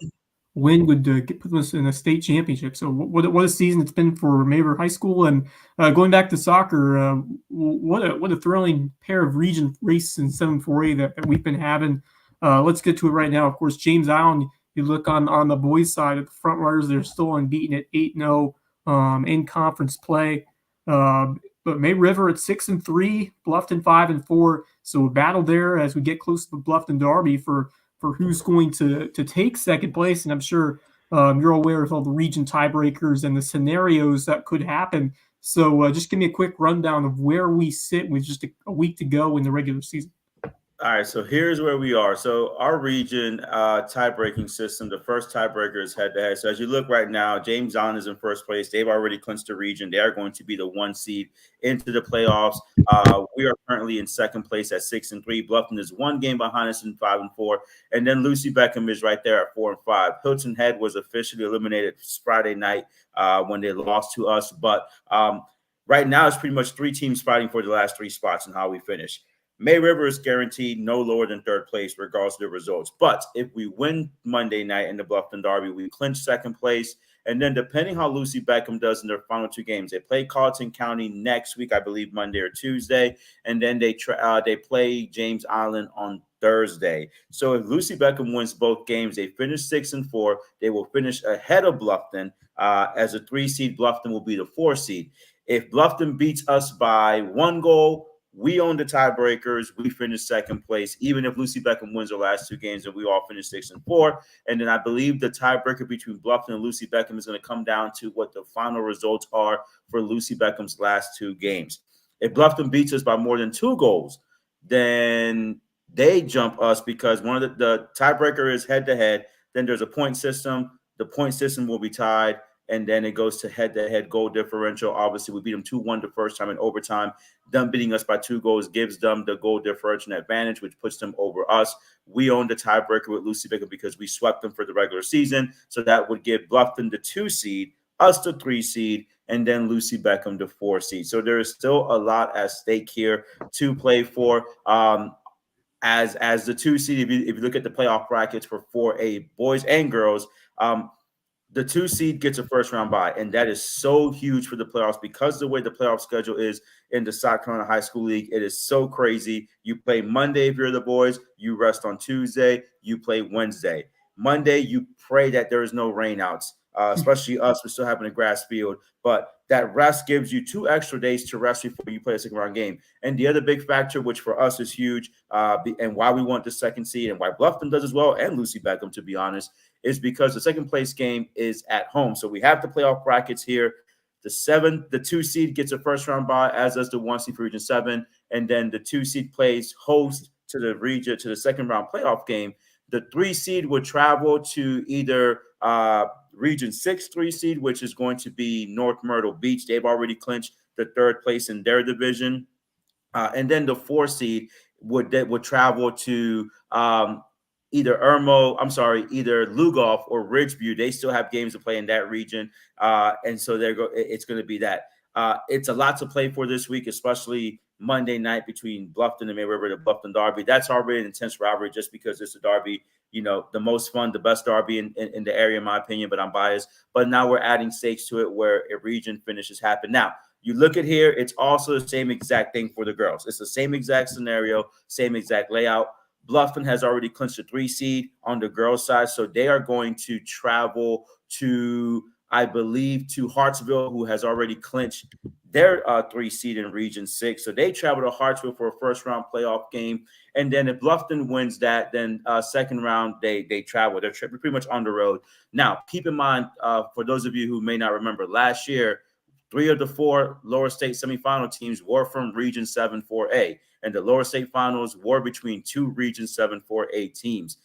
Speaker 2: win would put us in a state championship. So what a season it's been for May River High School. And going back to soccer, what a thrilling pair of region races in 7-4A that we've been having. Let's get to it right now. Of course, James Island, you look on the boys' side at the front runners, they're still unbeaten at 8-0 in conference play. But May River at 6-3, Bluffton 5-4. So a battle there as we get close to the Bluffton Derby for who's going to take second place. And I'm sure you're aware of all the region tiebreakers and the scenarios that could happen. So just give me a quick rundown of where we sit with just a week to go in the regular season.
Speaker 3: All right, so here's where we are. So our region tie-breaking system, the first tiebreaker is head-to-head. So as you look right now, James Island is in first place. They've already clinched the region. They are going to be the 1 seed into the playoffs. We are currently in second place at 6-3. Bluffton is 1 game behind us in 5-4. And then Lucy Beckham is right there at 4-5. Hilton Head was officially eliminated Friday night when they lost to us. But right now it's pretty much 3 teams fighting for the last 3 spots and how we finish. May River is guaranteed no lower than 3rd place, regardless of the results. But if we win Monday night in the Bluffton Derby, we clinch 2nd place. And then depending how Lucy Beckham does in their final 2 games, they play Carleton County next week, I believe Monday or Tuesday. And then they play James Island on Thursday. So if Lucy Beckham wins both games, they finish 6-4. They will finish ahead of Bluffton. As a 3 seed, Bluffton will be the 4 seed. If Bluffton beats us by 1 goal, we own the tiebreakers. We finish 2nd place, even if Lucy Beckham wins the last 2 games and we all finish 6-4. And then I believe the tiebreaker between Bluffton and Lucy Beckham is going to come down to what the final results are for Lucy Beckham's last 2 games. If Bluffton beats us by more than 2 goals, then they jump us because one of the tiebreaker is head-to-head. Then there's a point system. The point system will be tied. And then it goes to head-to-head goal differential. Obviously, we beat them 2-1 the first time in overtime. Them beating us by 2 goals gives them the goal differential advantage, which puts them over us. We own the tiebreaker with Lucy Beckham because we swept them for the regular season. So that would give Bluffton the 2 seed, us the 3 seed, and then Lucy Beckham the 4 seed. So there is still a lot at stake here to play for. As the 2 seed, if you look at the playoff brackets for 4A boys and girls, the 2 seed gets a first round bye, and that is so huge for the playoffs because the way the playoff schedule is in the South Carolina High School League, it is so crazy. You play Monday if you're the boys, you rest on Tuesday, you play Wednesday. Monday, you pray that there is no rainouts, especially us. We're still having a grass field, but that rest gives you 2 extra days to rest before you play a second round game. And the other big factor, which for us is huge, and why we want the second seed and why Bluffton does as well, and Lucy Beckham, to be honest, is because the second place game is at home. So we have the playoff brackets here. The 2 seed gets a first round bye, as does the 1 seed for Region 7. And then the 2 seed plays host to the second round playoff game. The 3 seed would travel to either Region 6 3 seed, which is going to be North Myrtle Beach. They've already clinched the 3rd place in their division. And then the 4 seed would travel to either Lugoff or Ridgeview. They still have games to play in that region. And so it's going to be that. It's a lot to play for this week, especially Monday night between Bluffton and May River, the Bluffton Derby. That's already an intense rivalry just because it's a derby, the most fun, the best derby in the area, in my opinion, but I'm biased. But now we're adding stakes to it where a region finishes happen. Now, you look at here, it's also the same exact thing for the girls. It's the same exact scenario, same exact layout. Bluffton has already clinched a 3 seed on the girls' side, so they are going to travel to, I believe, to Hartsville, who has already clinched their 3 seed in Region 6. So they travel to Hartsville for a first-round playoff game. And then if Bluffton wins that, then second round, they travel. They're pretty much on the road. Now, keep in mind, for those of you who may not remember, last year, 3 of the 4 lower state semifinal teams were from Region 7 4A, and the lower state finals were between 2 Region 7 4A teams.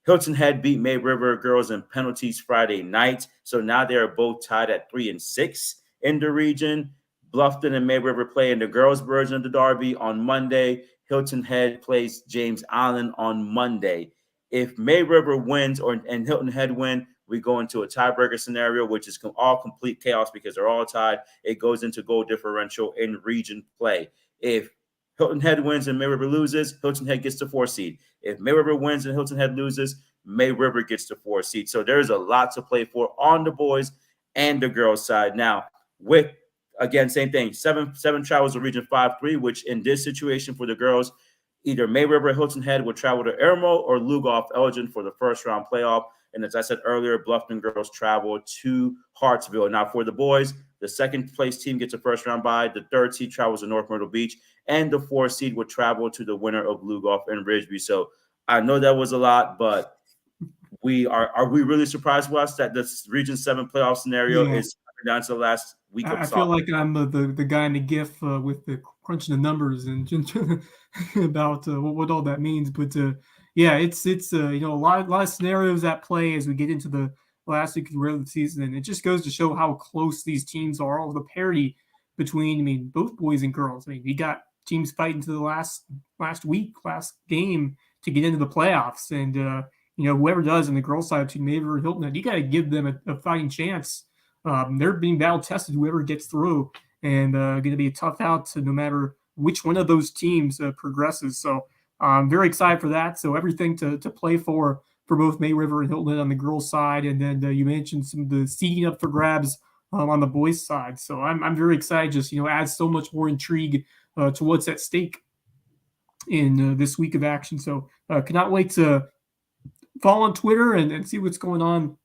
Speaker 3: Hilton Head beat May River girls in penalties Friday night, so now they are both tied at 3 and 6 in the region. Bluffton and May River play in the girls' version of the derby on Monday. Hilton Head plays James Island on Monday. If May River wins and Hilton Head win, we go into a tiebreaker scenario, which is all complete chaos because they're all tied. It goes into goal differential in region play. If Hilton Head wins and May River loses, Hilton Head gets the 4 seed. If May River wins and Hilton Head loses, May River gets the 4 seed. So there's a lot to play for on the boys and the girls side. Now, with, again, same thing, seven travels to Region 5-3, which in this situation for the girls, either May River or Hilton Head will travel to Irmo or Lugoff Elgin for the first round playoff. And as I said earlier, Bluffton girls travel to Hartsville. Now, for the boys, the second place team gets a first round bye. The 3rd seed travels to North Myrtle Beach, and the 4th seed will travel to the winner of Lugoff and Ridgeview. So I know that was a lot, but are we really surprised with us that this Region 7 playoff scenario is down to the last week of
Speaker 2: I feel like I'm the guy in the GIF with the crunching the numbers and about what all that means. But it's a lot of scenarios at play as we get into the last week of the regular season, and it just goes to show how close these teams are. All the parity between both boys and girls. We got teams fighting to the last game to get into the playoffs, and whoever does in the girls' side between May River and Hilton Head, you got to give them a fighting chance. They're being battle tested, whoever gets through, and going to be a tough out no matter which one of those teams progresses. So I'm very excited for that. So everything to play for both May River and Hilton Head on the girls' side, and then you mentioned some of the seeding up for grabs on the boys' side. So I'm very excited. Just adds so much more intrigue to what's at stake in this week of action. So cannot wait to follow on Twitter and see what's going on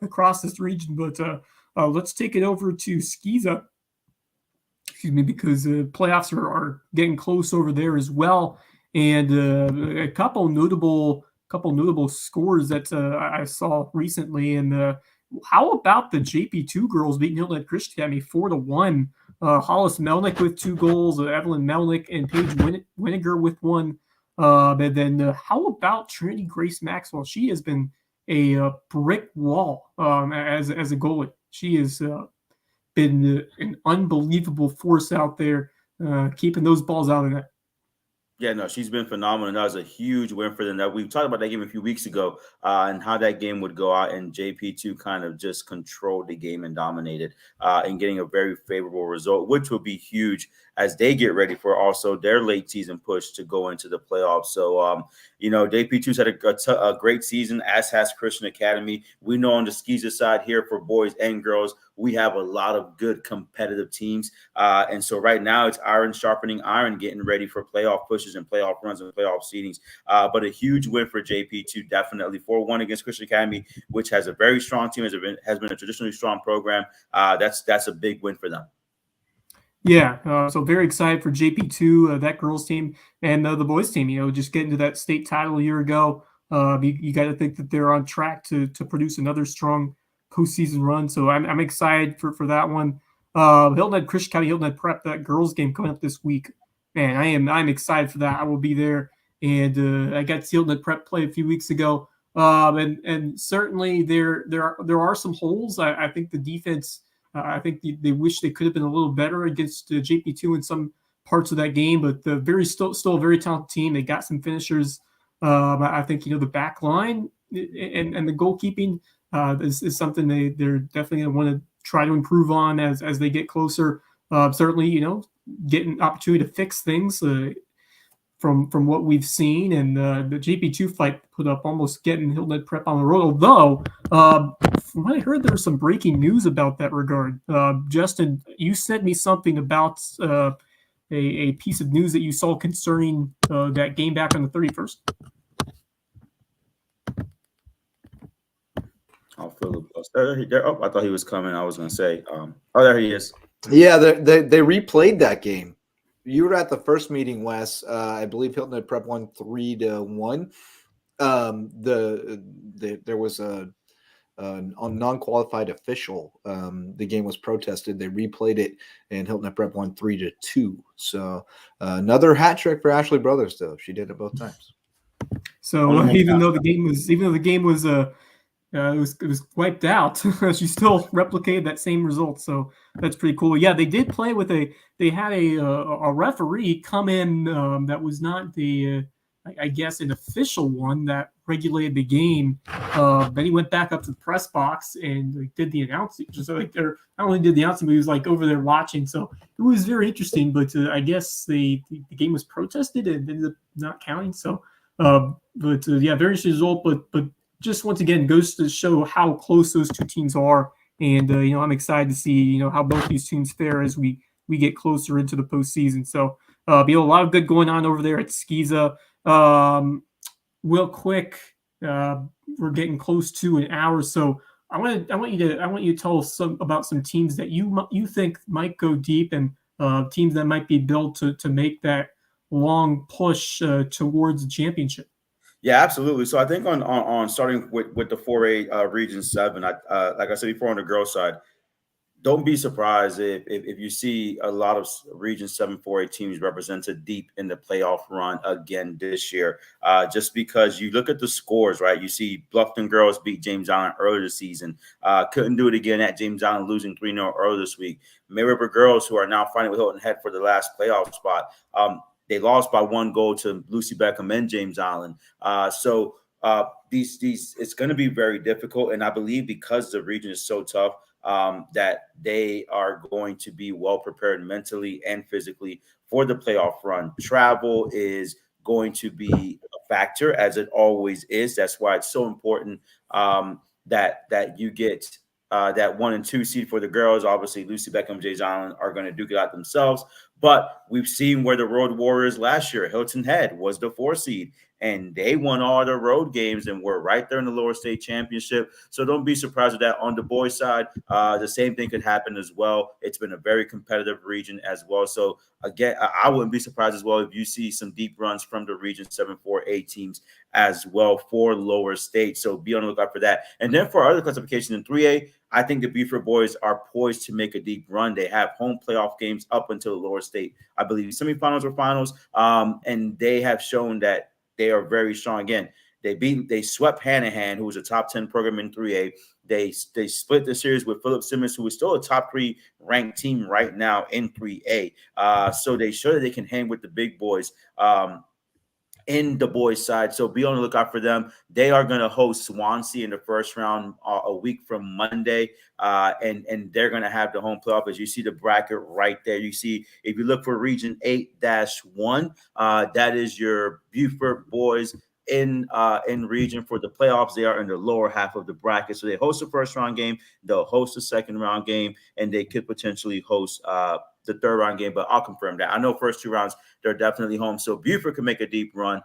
Speaker 2: across this region. But let's take it over to Skiza, because playoffs are getting close over there as well, and a couple notable scores that I saw recently. And how about the JP2 girls beating Hilton Head Christian Academy 4-1? Hollis Melnick with 2 goals, Evelyn Melnick and Paige Winiger with 1. And then how about Trinity Grace Maxwell? She has been a brick wall as a goalie. She has been an unbelievable force out there, keeping those balls out of the net.
Speaker 3: Yeah, no, she's been phenomenal. That was a huge win for them. That we talked about that game a few weeks ago, and how that game would go out, and JP2 kind of just controlled the game and dominated, and getting a very favorable result, which would be huge as they get ready for also their late season push to go into the playoffs. So, JP2's had a great season, as has Christian Academy. We know on the Skeezer side here for boys and girls, we have a lot of good competitive teams. And so right now it's iron sharpening iron, getting ready for playoff pushes and playoff runs and playoff seedings. But a huge win for JP2, definitely 4-1 against Christian Academy, which has a very strong team, has been a traditionally strong program. That's a big win for them.
Speaker 2: Yeah, so very excited for JP2, that girls team, and the boys team. Just getting to that state title a year ago. You got to think that they're on track to produce another strong postseason run. So I'm excited for that one. Hilton Head Christian County, Hilton Head Prep, that girls game coming up this week. Man, I'm excited for that. I will be there, and I got to see Hilton Head Prep play a few weeks ago. And certainly there are some holes. I think the defense. I think they wish they could have been a little better against JP2 in some parts of that game, but still a very talented team. They got some finishers. I think the back line and the goalkeeping is something they're definitely going to want to try to improve on as they get closer. Certainly, getting opportunity to fix things from what we've seen, and the JP2 fight put up almost getting Hilton Head Prep on the road. Although, from what I heard, there was some breaking news about that regard. Justin, you sent me something about a piece of news that you saw concerning that game back on the 31st.
Speaker 3: Oh, Philip. Oh, I thought he was coming. I was going to say, there he is.
Speaker 1: Yeah, they replayed that game. You were at the first meeting, Wes. I believe Hilton Head Prep won 3-1. There was a non-qualified official. The game was protested. They replayed it, and Hilton Head Prep won 3-2. So another hat trick for Ashley Brothers, though. She did it both times.
Speaker 2: So even though the game was it was wiped out, she still replicated that same result. So that's pretty cool. Yeah, they did play with they had a referee come in that was not the I guess an official one that regulated the game. Then he went back up to the press box and did the announcing. So not only did the announcing, but he was he was over there watching. So it was very interesting. But I guess the game was protested and ended up not counting. So, very interesting result. But just once again goes to show how close those two teams are, and I'm excited to see how both these teams fare as we get closer into the postseason. So a lot of good going on over there at Skeeza. Real quick, we're getting close to an hour, so I want you to tell us about some teams that you think might go deep, and teams that might be built to make that long push towards the championship.
Speaker 3: Yeah, absolutely. So I think on starting with the 4A Region 7, like I said before on the girls side, don't be surprised if you see a lot of Region 7 4A teams represented deep in the playoff run again this year. Just because you look at the scores, right? You see Bluffton girls beat James Island earlier this season. Couldn't do it again at James Island, losing 3-0 earlier this week. May River girls, who are now fighting with Hilton Head for the last playoff spot, they lost by 1 goal to Lucy Beckham and James Island. These it's going to be very difficult, and I believe because the region is so tough, that they are going to be well prepared mentally and physically for the playoff run. Travel is going to be a factor, as it always is. That's why it's so important that you get that 1 and 2 seed for the girls. Obviously, Lucy Beckham, James Island are going to duke it out themselves. But we've seen where the Road Warriors last year, Hilton Head was the 4 seed, and they won all their road games and were right there in the lower state championship. So don't be surprised with that. On the boys' side, the same thing could happen as well. It's been a very competitive region as well. So again, I wouldn't be surprised as well if you see some deep runs from the Region 7-4A teams as well for lower state. So be on the lookout for that. And then for other classifications in 3A, I think the Beaufort boys are poised to make a deep run. They have home playoff games up until the lower state, I believe, semifinals or finals, and they have shown that they are very strong. Again, they swept Hanahan, who was a top 10 program in 3A. They split the series with Philip Simmons, who is still a top 3 ranked team right now in 3A. So they show that they can hang with the big boys. in the boys' side. So be on the lookout for them. They are going to host Swansea in the first round a week from Monday. And they're going to have the home playoff. As you see the bracket right there, you see if you look for Region 8-1, that is your Beaufort boys in region for the playoffs. They are in the lower half of the bracket. So they host the first round game, they'll host the second round game, and they could potentially host the third round game, but I'll confirm that. I know first 2 rounds, they're definitely home. So Beaufort can make a deep run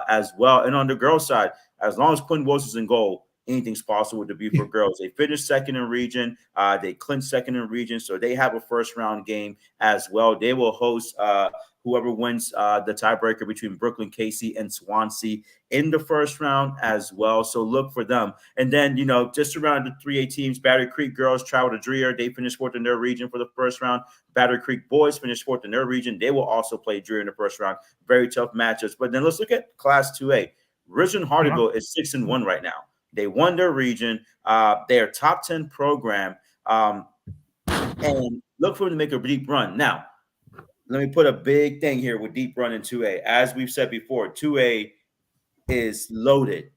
Speaker 3: as well. And on the girls' side, as long as Quinn Wilson's in goal, anything's possible with the Beaufort girls. They finished second in region. They clinched second in region. So they have a first round game as well. They will host whoever wins the tiebreaker between Brooklyn, Casey, and Swansea in the first round as well. So look for them. And then, just around the 3A teams, Battery Creek girls travel to Dreer. They finished fourth in their region for the first round. Battery Creek boys finished fourth in their region. They will also play Dreer in the first round. Very tough matchups. But then let's look at Class 2A. Richmond Hardyville is 6-1 right now. They won their region. They are top 10 program. And look for them to make a deep run. Now, let me put a big thing here with deep run in 2A. As we've said before, 2A is loaded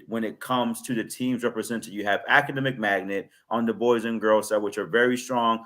Speaker 3: when it comes to the teams represented. You have Academic Magnet on the boys and girls side, which are very strong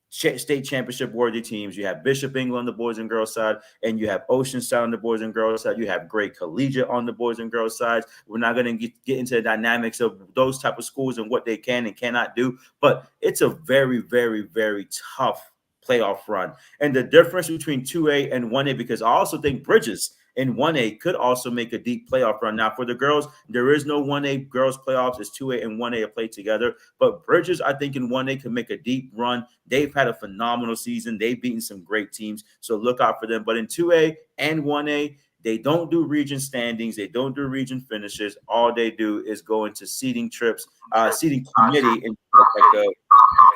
Speaker 3: state championship worthy teams. You have Bishop England on the boys and girls side, and you have Oceanside on the boys and girls side. You have Great Collegiate on the boys and girls sides. We're not going to get into the dynamics of those type of schools and what they can and cannot do, but it's a very, very, very tough playoff run. And the difference between 2A and 1A, because I also think Bridges in 1A could also make a deep playoff run. Now, for the girls, there is no 1A girls playoffs. It's 2A and 1A are played together. But Bridges, I think, in 1A can make a deep run. They've had a phenomenal season. They've beaten some great teams. So look out for them. But in 2A and 1A, they don't do region standings. They don't do region finishes. All they do is go into seeding trips, seeding committee in like the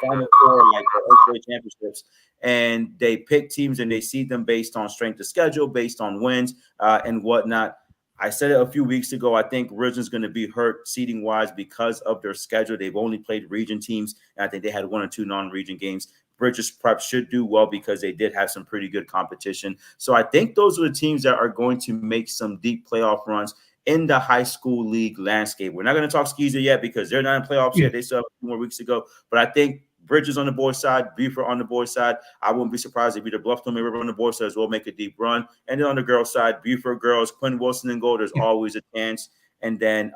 Speaker 3: Final Four, like the OCA championships. And they pick teams and they seed them based on strength of schedule, based on wins and whatnot. I said it a few weeks ago. I think Region's going to be hurt seeding wise because of their schedule. They've only played region teams, and I think they had 1 or 2 non-region games. Bridges Prep should do well because they did have some pretty good competition. So I think those are the teams that are going to make some deep playoff runs in the high school league landscape. We're not going to talk Skeezer yet because they're not in playoffs yet. They still have 2 more weeks to go. But I think Bridges on the boys' side, Beaufort on the boys' side. I wouldn't be surprised if either Bluffton or River on the boys' side as well make a deep run. And then on the girls' side, Beaufort girls, Quinn Wilson and goal, there's always a chance. And then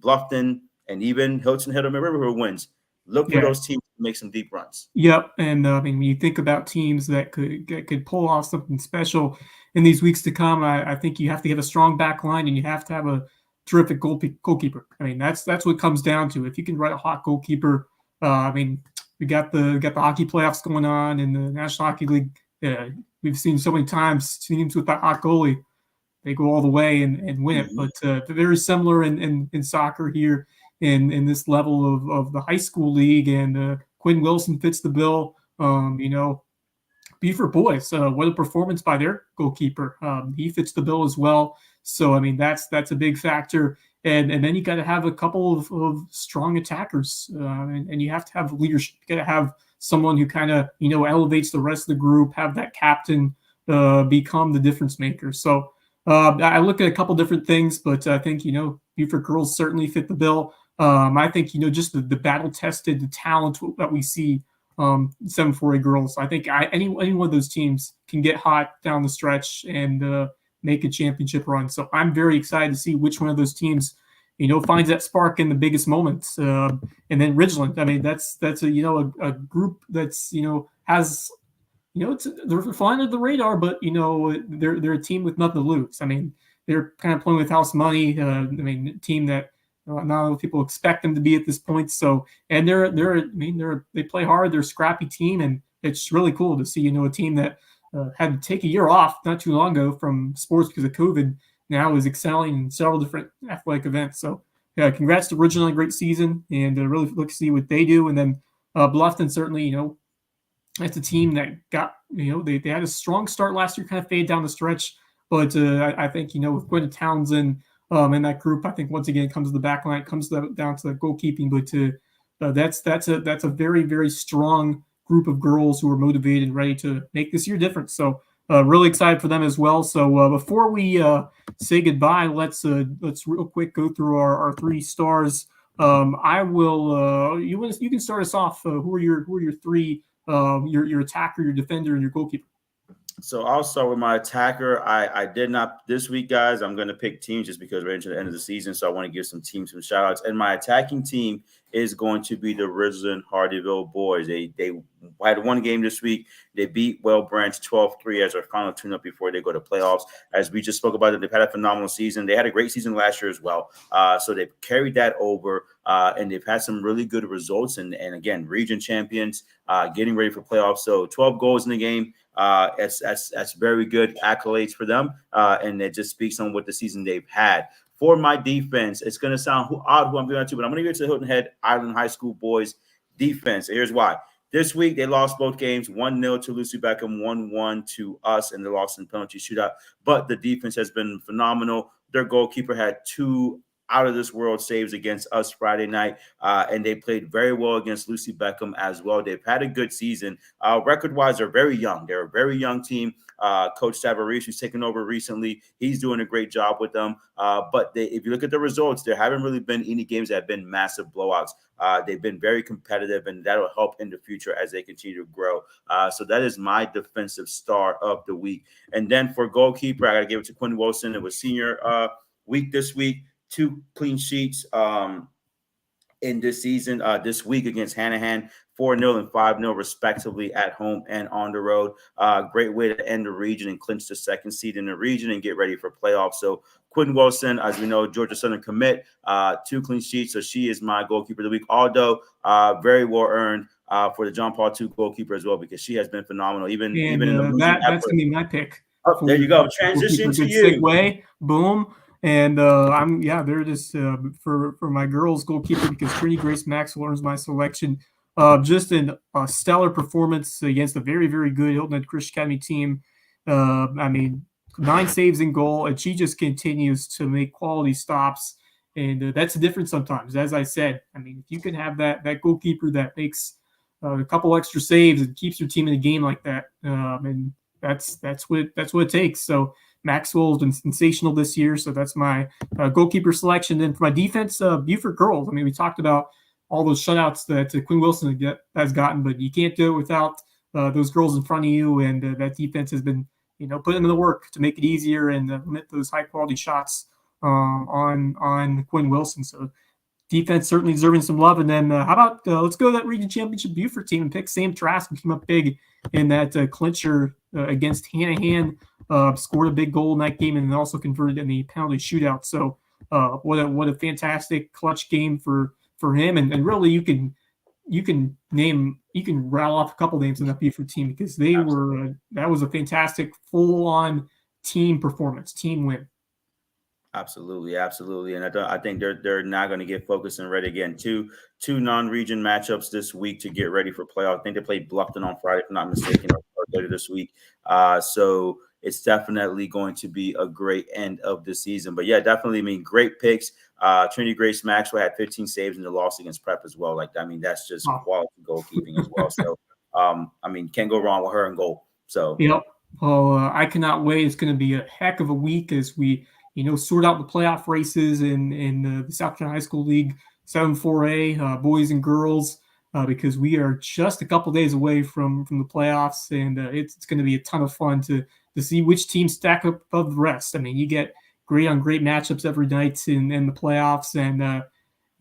Speaker 3: Bluffton and even Hilton Head or River who wins. Look for those teams to make some deep runs.
Speaker 2: Yep, and when you think about teams that could pull off something special in these weeks to come, I think you have to have a strong back line and you have to have a terrific goalkeeper. I mean, that's what it comes down to. If you can write a hot goalkeeper, we got the hockey playoffs going on in the National Hockey League. We've seen so many times teams with that hot goalie, they go all the way and win it. But very similar in soccer here in this level of the high school league. And Quinn Wilson fits the bill. Beaufort boys, what a performance by their goalkeeper. He fits the bill as well. So I mean that's a big factor. And then you got to have a couple of strong attackers, and you have to have leadership. You got to have someone who kind of elevates the rest of the group. Have that captain become the difference maker. So I look at a couple different things, but I think Beaufort girls certainly fit the bill. I think just the battle tested, the talent that we see 7-4A girls. I think any one of those teams can get hot down the stretch and make a championship run. So I'm very excited to see which one of those teams, finds that spark in the biggest moments. And then Ridgeland, I mean, that's a group that's has they're flying under the radar, but they're a team with nothing to lose. I mean, they're kind of playing with house money. I mean, a team that not a lot of people expect them to be at this point. So, and they play hard. They're a scrappy team, and it's really cool to see a team that had to take a year off not too long ago from sports because of COVID, now is excelling in several different athletic events. So, yeah, congrats to Ridgeland on a great season, and really look to see what they do. And then Bluffton certainly, it's a team that got, they had a strong start last year, kind of fade down the stretch. But I think, with Gwyneth Townsend in that group, I think once again it comes to the back line, it comes down to the goalkeeping. But that's a very, very strong group of girls who are motivated and ready to make this year different. So really excited for them as well. So before we say goodbye, let's real quick go through our 3 stars. I will. You can start us off. Who are your 3? Your attacker, your defender, and your goalkeeper.
Speaker 3: So I'll start with my attacker. I did not this week, guys. I'm going to pick teams just because we're into the end of the season. So I want to give some teams some shout outs. And my attacking team is going to be the Risen Hardyville boys. They had 1 game this week. They beat Well Branch 12-3 as our final tune-up before they go to playoffs. As we just spoke about it, they've had a phenomenal season. They had a great season last year as well. So they've carried that over, and they've had some really good results. And again, region champions, getting ready for playoffs. So 12 goals in the game. That's very good accolades for them, and it just speaks on what the season they've had. For my defense, it's going to sound odd who I'm going to, but I'm going to give it to the Hilton Head Island High School boys defense. Here's why. This week, they lost both games, 1-0 to Lucy Beckham, 1-1 to us, and they lost in penalty shootout. But the defense has been phenomenal. Their goalkeeper had 2 out of this world saves against us Friday night, and they played very well against Lucy Beckham as well. They've had a good season. Record-wise, they're very young. They're a very young team. Coach Tavares, who's taken over recently, he's doing a great job with them. But if you look at the results, there haven't really been any games that have been massive blowouts. They've been very competitive, and that'll help in the future as they continue to grow. So that is my defensive star of the week. And then for goalkeeper, I got to give it to Quinn Wilson. It was senior week this week. 2 clean sheets in this season, this week against Hanahan, 4-0 and 5-0 respectively at home and on the road. Great way to end the region and clinch the 2nd seed in the region and get ready for playoffs. So Quinn Wilson, as we know, Georgia Southern commit, 2 clean sheets. So she is my goalkeeper of the week, although very well earned for the John Paul II goalkeeper as well, because she has been phenomenal. Even in the
Speaker 2: that's going to be my pick.
Speaker 3: Oh, there you go. Transition to you.
Speaker 2: Segue. Boom. And they're just for my girls goalkeeper, because Trinity Grace Maxwell is my selection. Just a stellar performance against a very, very good Hilton Head Christian Academy team. 9 saves in goal, and she just continues to make quality stops. And that's the difference sometimes. As I said, if you can have that goalkeeper that makes a couple extra saves and keeps your team in the game like that, and that's what it takes. So Maxwell has been sensational this year, so that's my goalkeeper selection. Then for my defense, Beaufort girls. We talked about all those shutouts that Quinn Wilson has gotten, but you can't do it without those girls in front of you, and that defense has been, putting in the work to make it easier and limit those high-quality shots on Quinn Wilson. So defense certainly deserving some love. And then how about let's go to that region championship Beaufort team and pick Sam Trask, who came up big in that clincher against Hanahan. Scored a big goal in that game, and then also converted in the penalty shootout. So what a fantastic clutch game for him. And really you can rattle off a couple names in that Beaufort team, because they were that was a fantastic full-on team performance, team win.
Speaker 3: Absolutely. And I think they're not going to get focused and ready again. Two non-region matchups this week to get ready for playoff. I think they played Bluffton on Friday, if I'm not mistaken, or later this week. So it's definitely going to be a great end of the season. But yeah, definitely, great picks. Trinity Grace Maxwell had 15 saves in the loss against Prep as well. That's just quality goalkeeping as well. So, can't go wrong with her in goal. So,
Speaker 2: yep. Well, I cannot wait. It's going to be a heck of a week as we, sort out the playoff races in the South Carolina High School League 7-4A, boys and girls, because we are just a couple days away from the playoffs, and it's going to be a ton of fun to see which teams stack up above the rest. You get great on great matchups every night in the playoffs, and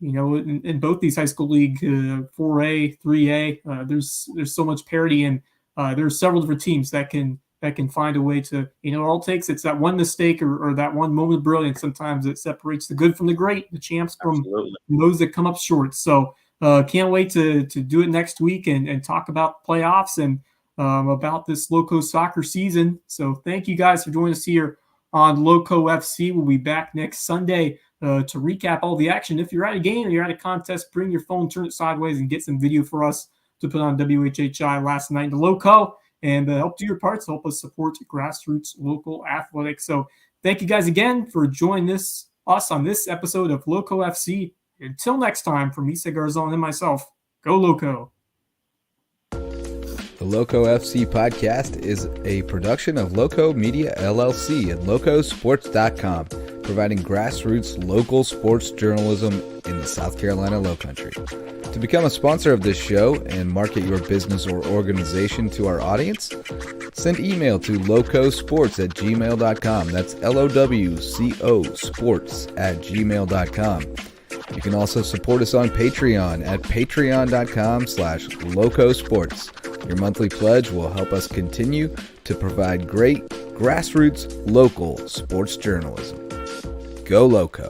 Speaker 2: in both these high school league 4A, 3A, there's so much parity, and there's several different teams that can find a way to, all it takes, it's that one mistake or that one moment of brilliance. Sometimes it separates the good from the great, the champs from those that come up short. So can't wait to do it next week and talk about playoffs and about this Lowco soccer season. So thank you guys for joining us here on Lowco FC. We'll be back next Sunday to recap all the action. If you're at a game or you're at a contest, bring your phone, turn it sideways, and get some video for us to put on WHHI last night in the Lowco, and help do your parts, help us support grassroots local athletics. So thank you guys again for joining us on this episode of Lowco FC. Until next time, from Misael Garzon and myself, go Lowco.
Speaker 1: The Lowco FC podcast is a production of Lowco Media LLC and LowcoSports.com, providing grassroots local sports journalism in the South Carolina Lowcountry. To become a sponsor of this show and market your business or organization to our audience, send email to locosports@gmail.com. That's LOWCO sports@gmail.com. You can also support us on Patreon at patreon.com/locosports. Your monthly pledge will help us continue to provide great grassroots local sports journalism. Go Lowco.